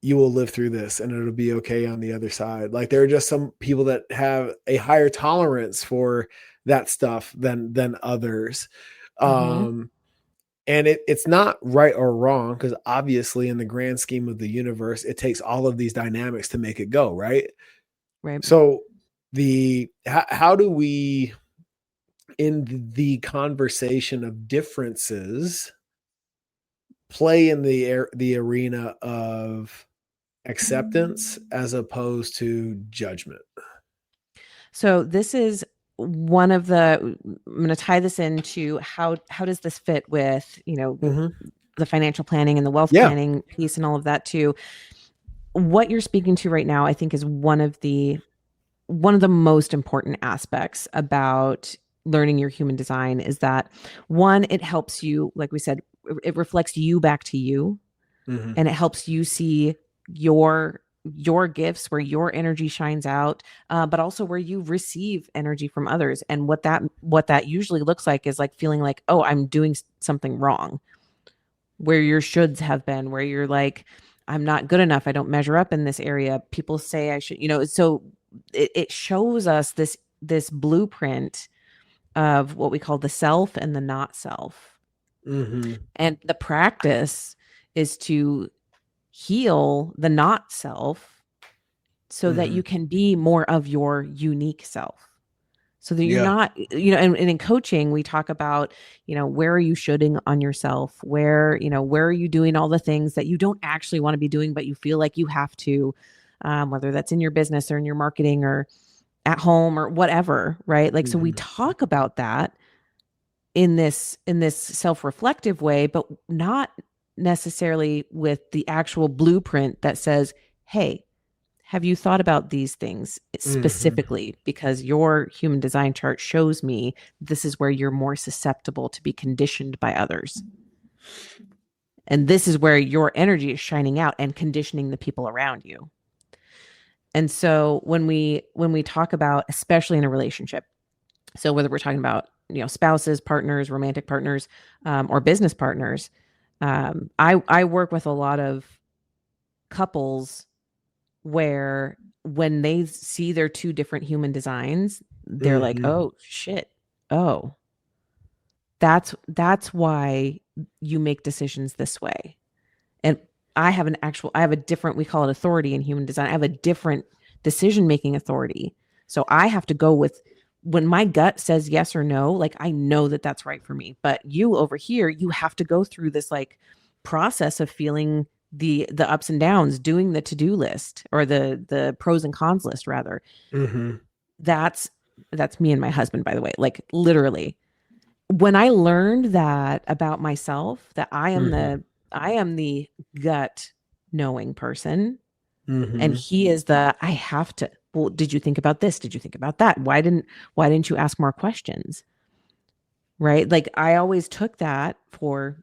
you will live through this and it'll be okay on the other side. Like there are just some people that have a higher tolerance for that stuff than others. Mm-hmm. And it's not right or wrong, because obviously in the grand scheme of the universe, it takes all of these dynamics to make it go, right? Right. So how do we, in the conversation of differences, play in the arena of acceptance as opposed to judgment? So this is one of the, I'm going to tie this into how does this fit with, Mm-hmm. the financial planning and the wealth Yeah. planning piece and all of that too. What you're speaking to right now, I think, is one of the most important aspects about learning your human design is that, one, it helps you, like we said, it reflects you back to you, Mm-hmm. and it helps you see your gifts, where your energy shines out, but also where you receive energy from others. And what that usually looks like is like feeling like, oh, I'm doing something wrong, where your shoulds have been, where you're like, I'm not good enough, I don't measure up in this area, people say I should, so it shows us this blueprint of what we call the self and the not self. Mm-hmm. And the practice is to heal the not self so that Mm-hmm. you can be more of your unique self. So that you're Yeah. not, and in coaching, we talk about, where are you shoulding on yourself? Where are you doing all the things that you don't actually want to be doing, but you feel like you have to, whether that's in your business or in your marketing or at home or whatever, right? Like, so we Mm-hmm. talk about that in this self-reflective way, but not necessarily with the actual blueprint that says, hey, have you thought about these things Mm-hmm. specifically? Because your human design chart shows me this is where you're more susceptible to be conditioned by others. And this is where your energy is shining out and conditioning the people around you. And so when we talk about, especially in a relationship, so whether we're talking about, spouses, partners, romantic partners, or business partners, I work with a lot of couples where when they see their two different human designs, they're like, Mm-hmm. oh shit, oh, that's why you make decisions this way. And I have a different, we call it authority in human design. I have a different decision making authority. So I have to go with, when my gut says yes or no, like I know that that's right for me. But you over here, you have to go through this like process of feeling the ups and downs, doing the to-do list, or the pros and cons list rather. Mm-hmm. That's me and my husband, by the way, like literally. When I learned that about myself, that Mm-hmm. I am the gut knowing person, and Mm-hmm. he is the, I have to, well, did you think about this? Did you think about that? Why didn't you ask more questions? Right? Like I always took that for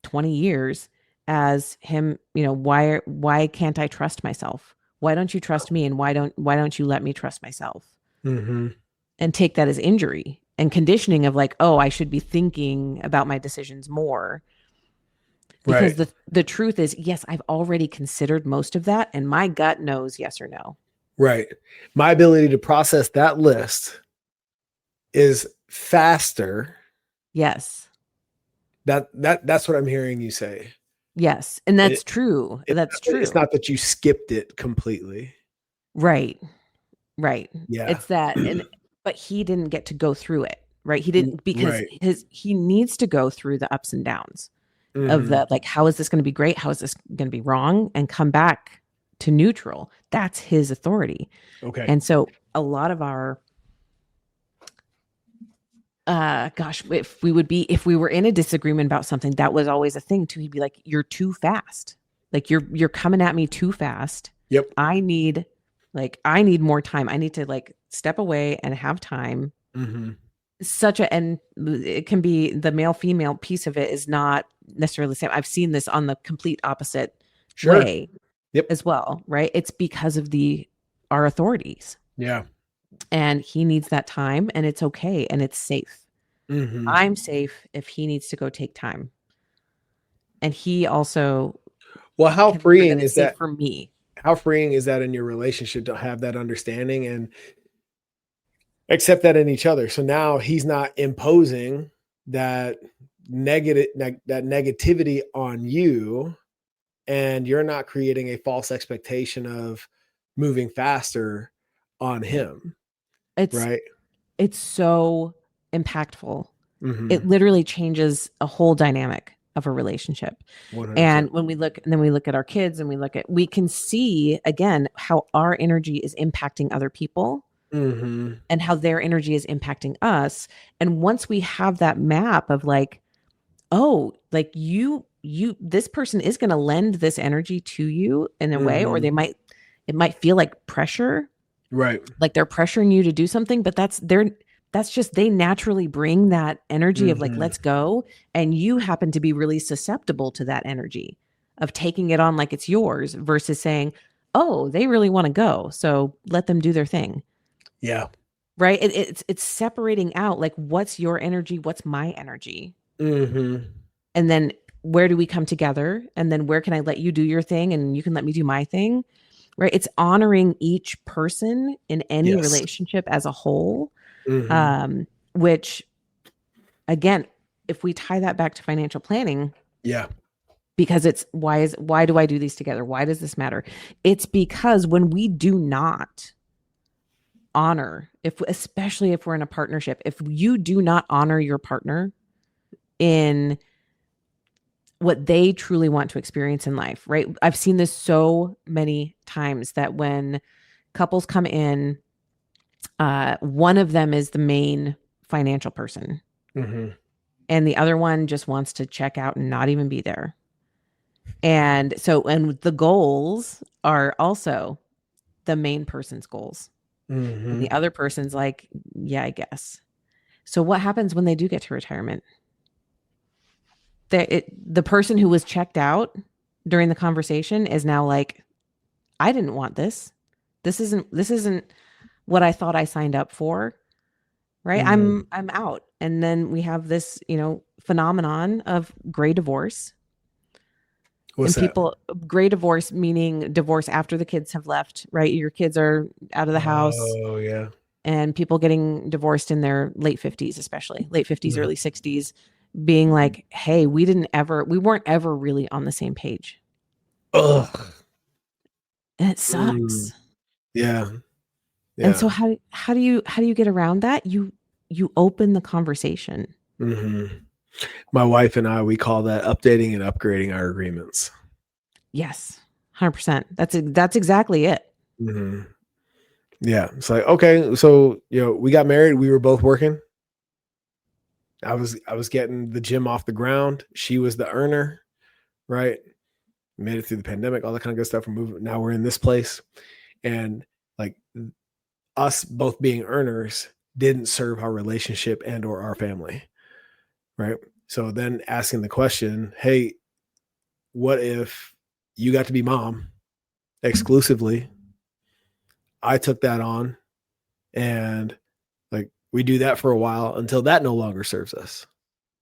20 years as him, why can't I trust myself? Why don't you trust me? And why don't you let me trust myself? Mm-hmm. And take that as injury and conditioning of like, oh, I should be thinking about my decisions more. Because Right. the truth is, yes, I've already considered most of that, and my gut knows yes or no. Right. My ability to process that list is faster. Yes. That's what I'm hearing you say. Yes. And It, that's true. That's it's true. not that you skipped it completely. Right. Right. Yeah. It's that. And but he didn't get to go through it. Right. He didn't, because Right. he needs to go through the ups and downs of Mm-hmm. the, like, how is this going to be great? How is this going to be wrong? And come back to neutral. That's his authority. Okay. And so a lot of our, gosh, if we were in a disagreement about something, that was always a thing too. He'd be like, you're too fast. Like you're coming at me too fast. Yep. I need I need more time. I need to like step away and have time. Mm-hmm. And it can be, the male female piece of it is not necessarily the same. I've seen this on the complete opposite Sure. way Yep. as well, right? It's because of our authorities, Yeah. and he needs that time, and it's okay, and it's safe. Mm-hmm. I'm safe if he needs to go take time. And he also Well, how can hear that freeing it's is safe that? for me. How freeing is that in your relationship to have that understanding and accept that in each other? So now he's not imposing that that negativity on you, and you're not creating a false expectation of moving faster on him, It's right? it's so impactful. Mm-hmm. It literally changes a whole dynamic of a relationship. 100%. And when we look, and then we look at our kids and we can see again how our energy is impacting other people Mm-hmm. and how their energy is impacting us. And once we have that map of like, oh, like this person is going to lend this energy to you in a way, or Mm-hmm. it might feel like pressure, Right. like they're pressuring you to do something, but that's just they naturally bring that energy of like, Mm-hmm. let's go. And you happen to be really susceptible to that energy of taking it on like it's yours versus saying, oh, they really want to go. So let them do their thing. Yeah. Right. It's separating out like what's your energy, what's my energy. Mm-hmm. And then where do we come together? And then where can I let you do your thing and you can let me do my thing? Right. It's honoring each person in any Yes. relationship as a whole. Mm-hmm. Which again, if we tie that back to financial planning, Yeah. because it's why do I do these together? Why does this matter? It's because when we do not honor, if especially if we're in a partnership, if you do not honor your partner in what they truly want to experience in life, right? I've seen this so many times that when couples come in, one of them is the main financial person Mm-hmm. and the other one just wants to check out and not even be there. And so, and the goals are also the main person's goals. And Mm-hmm. the other person's like, yeah, I guess. So, what happens when they do get to retirement? The person who was checked out during the conversation is now like, I didn't want this. This isn't what I thought I signed up for. Right. Mm-hmm. I'm out. And then we have this, phenomenon of gray divorce. What's And that? people, gray divorce meaning divorce after the kids have left, right? Your kids are out of the house Oh, yeah. and people getting divorced in their late 50s, especially late 50s, Mhm. early 60s, being like, hey, we weren't ever really on the same page. Ugh. And it Mm. sucks. Yeah. And so Yeah. how do you get around that? You open the conversation. Mhm. My wife and I, we call that updating and upgrading our agreements. Yes. 100%. That's exactly it. Mhm. Yeah. It's like, okay, so, we got married, we were both working. I was getting the gym off the ground. She was the earner, right? Made it through the pandemic, all that kind of good stuff. We're moving. Now we're in this place. And like us both being earners didn't serve our relationship and or our family. Right. So then asking the question, hey, what if you got to be mom exclusively? I took that on and like we do that for a while until that no longer serves us.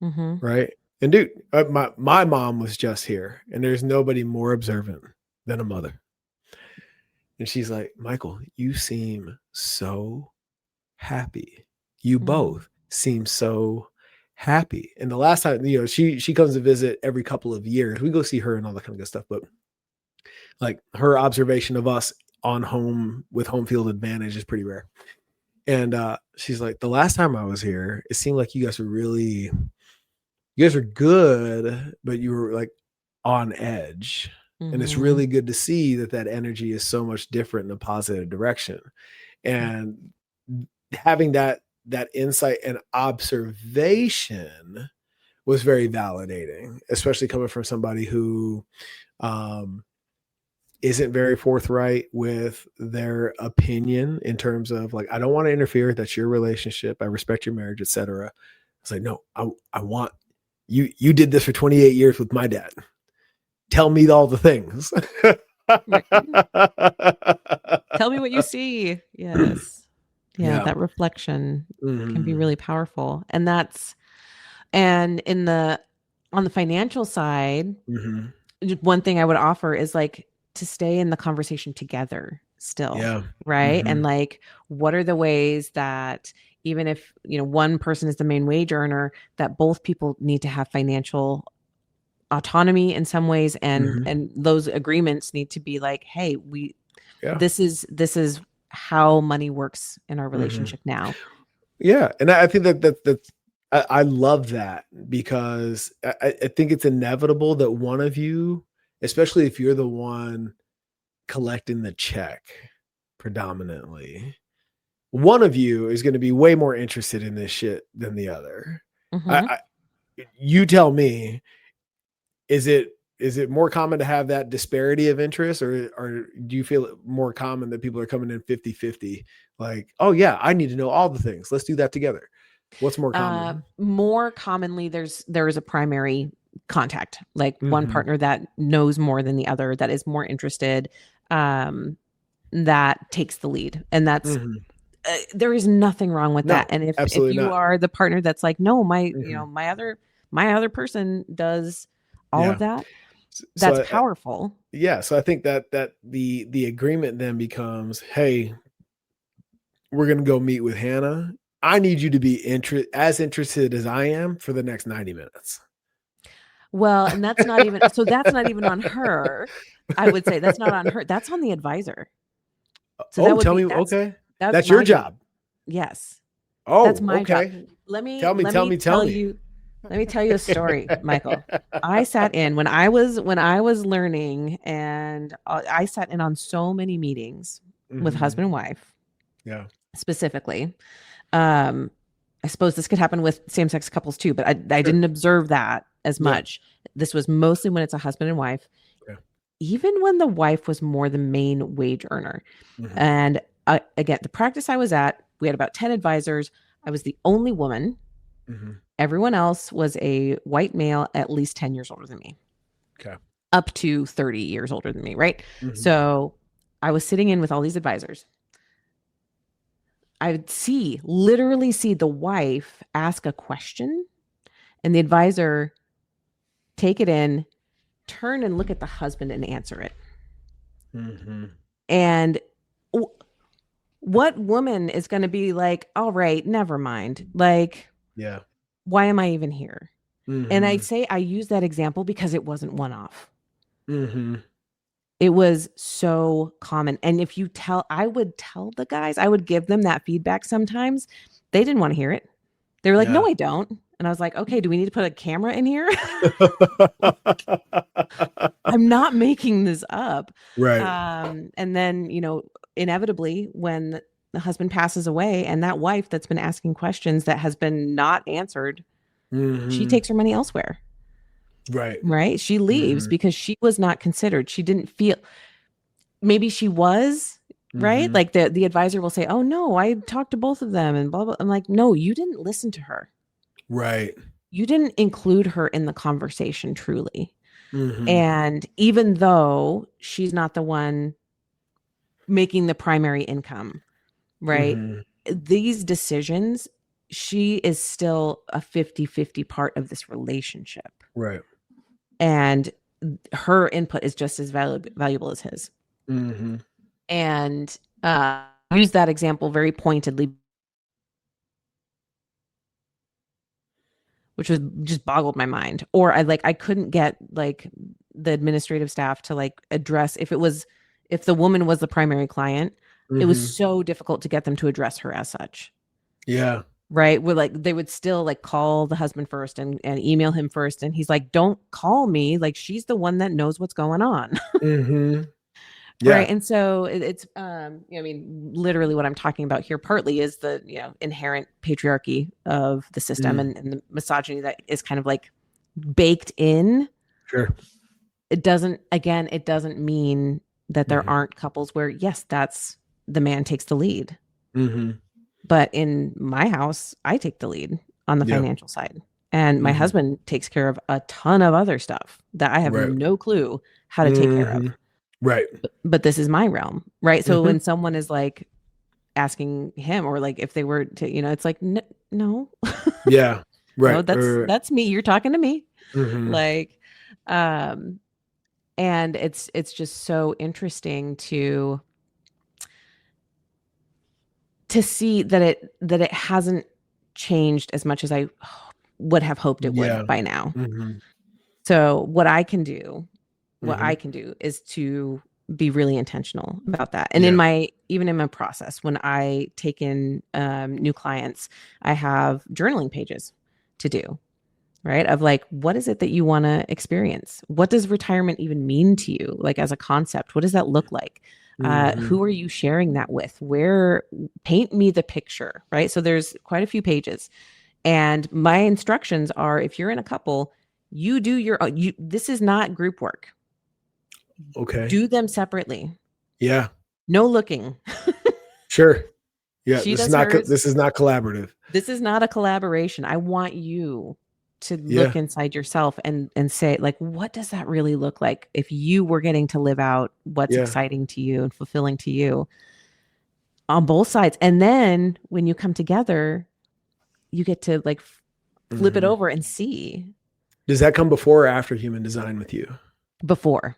Mm-hmm. Right. And dude, my mom was just here and there's nobody more observant than a mother. And she's like, Michael, you seem so happy. You Mm-hmm. both seem so happy. And the last time, she comes to visit every couple of years. We go see her and all that kind of good stuff. But like her observation of us on home with home field advantage is pretty rare. And she's like, the last time I was here, it seemed like you guys were good, but you were like on edge. And it's Mm-hmm. really good to see that energy is so much different in a positive direction. And having that insight and observation was very validating, especially coming from somebody who um, isn't very forthright with their opinion in terms of like, I don't want to interfere. That's your relationship. I respect your marriage, etc. It's like, no, I want you. You did this for 28 years with my dad. Tell me all the things. Right. Tell me what you see. Yes. Yeah, Yeah. that reflection can be Mhm. really powerful. And in the on the financial side, Mhm. just one thing I would offer is like to stay in the conversation together still, Yeah. right? And Mhm. like, what are the ways that even if, one person is the main wage earner, that both people need to have financial autonomy in some ways, and Mhm. those agreements need to be like, hey, Yeah. this is how money works in our Mhm. relationship now. Yeah, and I think that's I love that because I think it's inevitable that one of you, especially if you're the one collecting the check predominantly, one of you is gonna be way more interested in this shit than the other. Hmm. I you tell me, is it more common to have that disparity of interest, or do you feel it more common that people are coming in 50-50? Like, "Oh, yeah, I need to know all the things. Let's do that together." What's more common? More commonly, there is a primary contact, like one Mhm, partner that knows more than the other, that is more interested, um, that takes the lead, and mhm. there is nothing wrong with that. No, And if absolutely you not. are the partner that's like, no, Mhm. my other person does all of Yeah. that, So, that's powerful. yeah, so I think that the agreement then becomes, "Hey, we're gonna go meet with Hannah. I need you to be as interested as I am for the next 90 minutes." Well, and that's not even on her. I would say that's not on her. That's on the advisor. So Oh, tell me, okay. that's That's your my job. job. Yes. That's Oh, my job. okay. Let me Tell me, let tell me me, tell tell me. you let me tell you a story, Michael. I sat in when I was learning, and I sat in on so many meetings with Mhm. husband and wife Yeah, specifically. Um I suppose this could happen with same-sex couples too, but I sure. didn't observe that as Yeah, much. This was mostly when it's a husband and wife, yeah. even when the wife was more the main wage earner. Mhm, And again, the practice I was at, we had about 10 advisors. I was the only woman. mhm. Everyone else was a white male at least 10 years older than me, 'Kay. up to 30 years older than me, right? Mhm, So I was sitting in with all these advisors. I would literally see the wife ask a question, and the advisor take it in, turn and look at the husband and answer it. mhm. And what woman is going to be like, all right, never mind. Like, Yeah. why am I even here? And Mhm, I use that example because it wasn't one off. mhm. It was so common. And I would tell the guys, I would give them that feedback sometimes. They didn't want to hear it. They were like, no, Yeah. I don't. And I was like, okay, do we need to put a camera in here? I'm not making this up. Right. And then, inevitably, when the husband passes away and that wife that's been asking questions that has been not answered, she Mhm. takes her money elsewhere, Right. right? She leaves Mhm, because she was not considered. She didn't feel, maybe she was, right? mhm. Like the advisor will say, oh no, I talked to both of them and blah, blah. I'm like, no, you didn't listen to her. Right. You didn't include her in the conversation truly. Mhm, And even though she's not the one making the primary income, right? mhm. These decisions, she is still a 50-50 part of this relationship. Right. And her input is just as valuable as his. Mhm. And use that example very pointedly, which was just boggled my mind. Or I couldn't get like the administrative staff to like address if the woman was the primary client, it was Mhm. so difficult to get them to address her as such. Yeah. Right? Where like they would still like call the husband first and email him first. And he's like, don't call me. Like she's the one that knows what's going on. Mhm. Right. Yeah. And so it's I mean, literally what I'm talking about here partly is the, inherent patriarchy of the system, Mm. and the misogyny that is kind of like baked in. Sure. It doesn't mean that there Mhm. aren't couples where, yes, that's the man takes the lead. Mhm. But in my house, I take the lead on the Yeah. financial side. And my Mhm. husband takes care of a ton of other stuff that I have Right. no clue how to take care of. Mhm. Right. But this is my realm, right? So Mhm. when someone is like asking him, or like if they were to, it's like, no, Yeah. no, Right. that's me. You're talking to me. Mhm. Like, and it's just so interesting to see that it hasn't changed as much as I would have hoped it would Yeah. by now. Mhm. So what I can do Mhm. is to be really intentional about that. And Yeah. even in my process, when I take in new clients, I have journaling pages to do, right? Of like, what is it that you want to experience? What does retirement even mean to you? Like as a concept, what does that look like? Mhm. Who are you sharing that with? Paint me the picture, right? So there's quite a few pages. And my instructions are, if you're in a couple, you do this is not group work. Okay. Do them separately. Yeah. No looking. Sure. Yeah. She does hers. This is not collaborative. This is not a collaboration. I want you to Yeah. look inside yourself and say, like, what does that really look like if you were getting to live out what's Yeah. exciting to you and fulfilling to you on both sides? And then when you come together, you get to like flip it Mhm. over and see. Does that come before or after human design with you? Before.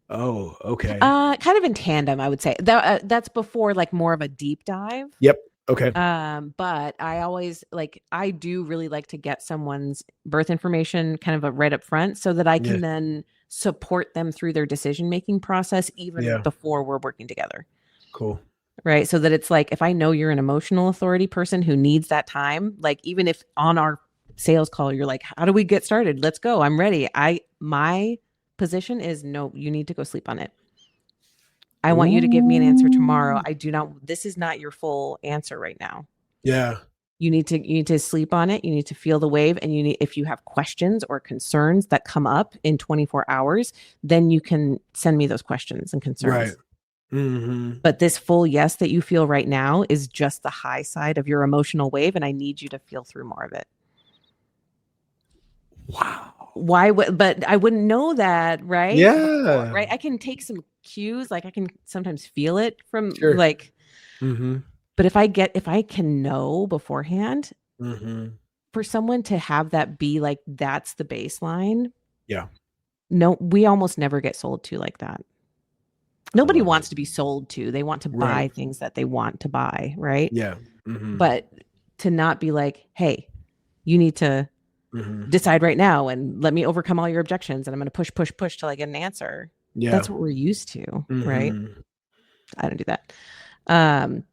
Oh, okay. Kind of in tandem, I would say. That's before like more of a deep dive. Yep. Okay. But I do really like to get someone's birth information kind of right up front so that I Yeah. can then support them through their decision-making process even Yeah. before we're working together. Cool. Right. So that it's like, if I know you're an emotional authority person who needs that time, like even if on our sales call, you're like, how do we get started? Let's go. I'm ready. My position is no, you need to go sleep on it. I want you to give me an answer tomorrow. This is not your full answer right now. Yeah. You need to sleep on it. You need to feel the wave. And if you have questions or concerns that come up in 24 hours, then you can send me those questions and Right. concerns. Mhm. But this full yes that you feel right now is just the high side of your emotional wave. And I need you to feel through more of it. Wow. But I wouldn't know that, right? Before, Yeah. right? I can take some cues, like I can sometimes feel it from Sure. like, Mhm. but if I can know beforehand, Mhm. for someone to have that be like, that's the baseline. Yeah. No, we almost never get sold to like that. I Nobody love it. wants to be sold to. They want to Right. buy things that they want to buy, right? Yeah. Mhm. But to not be like, hey, you need to Mhm. decide right now and let me overcome all your objections and I'm going to push till I get an answer. Yeah. That's what we're used to, right? Mhm. I don't do that. Um,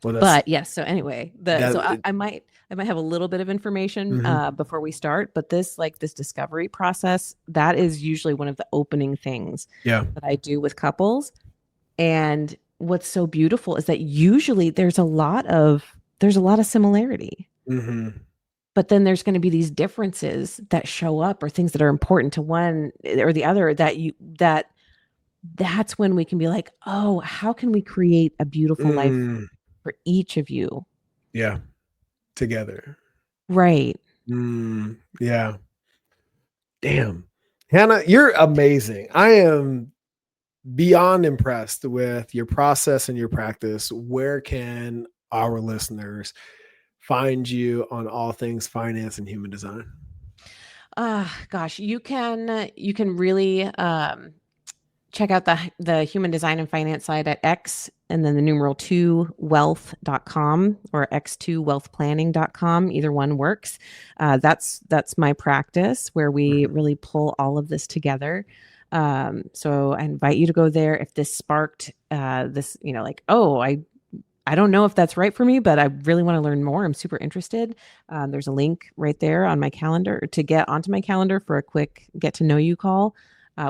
Well, but yes. So anyway, that I might have a little bit of information Mhm. before we start, but this discovery process, that is usually one of the opening things Yeah. that I do with couples. And what's so beautiful is that usually there's a lot of similarity. Mhm. But then there's going to be these differences that show up, or things that are important to one or the other, that's when we can be like, oh, how can we create a beautiful life Mm. for each of you? Yeah. Together. Right. Yeah. Damn. Hannah, you're amazing. I am beyond impressed with your process and your practice. Where can our listeners find you on all things finance and human design? Gosh, you can really check out the human design and finance side at X and then the numeral 2 wealth.com or x2wealthplanning.com. Either one works. That's my practice where we Mhm. really pull all of this together. So I invite you to go there. If this sparked this, like, oh, I don't know if that's right for me, but I really want to learn more. I'm super interested. There's a link right there on my calendar to get onto my calendar for a quick get to know you call,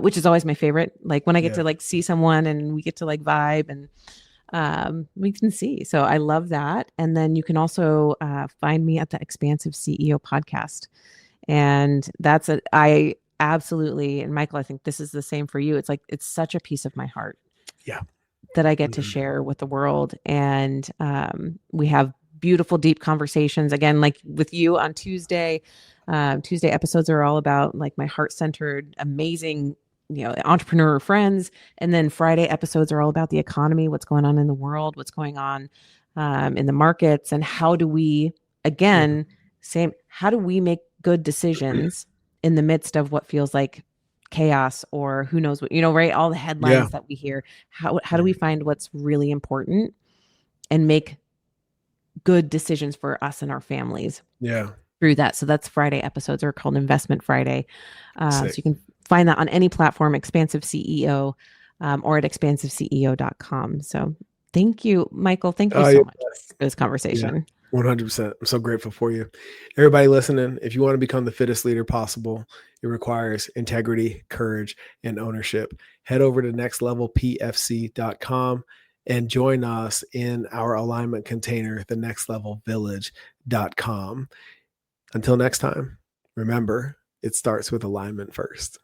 which is always my favorite. Like when I get Yeah. to like see someone and we get to like vibe and we can see. So I love that. And then you can also find me at the Expansive CEO podcast. And I absolutely, and Michael, I think this is the same for you. It's like, it's such a piece of my heart Yeah. that I get to Mhm. share with the world. And we have beautiful, deep conversations. Again, like with you on Tuesday. Tuesday episodes are all about like my heart-centered, amazing entrepreneur friends. And then Friday episodes are all about the economy, what's going on in the world, what's going on in the markets, and how do we, again, how do we make good decisions in the midst of what feels like chaos, or who knows what, right? All the headlines that we hear. How do we find what's really important and make good decisions for us and our families through that? So that's Friday episodes are called Investment Friday. So you can find that on any platform, Expansive CEO, or at expansiveceo.com. So thank you, Michael. Thank you so much for this conversation. 100%. I'm so grateful for you. Everybody listening, if you want to become the fittest leader possible, it requires integrity, courage, and ownership. Head over to nextlevelpfc.com and join us in our alignment container, thenextlevelvillage.com. Until next time, remember, it starts with alignment first.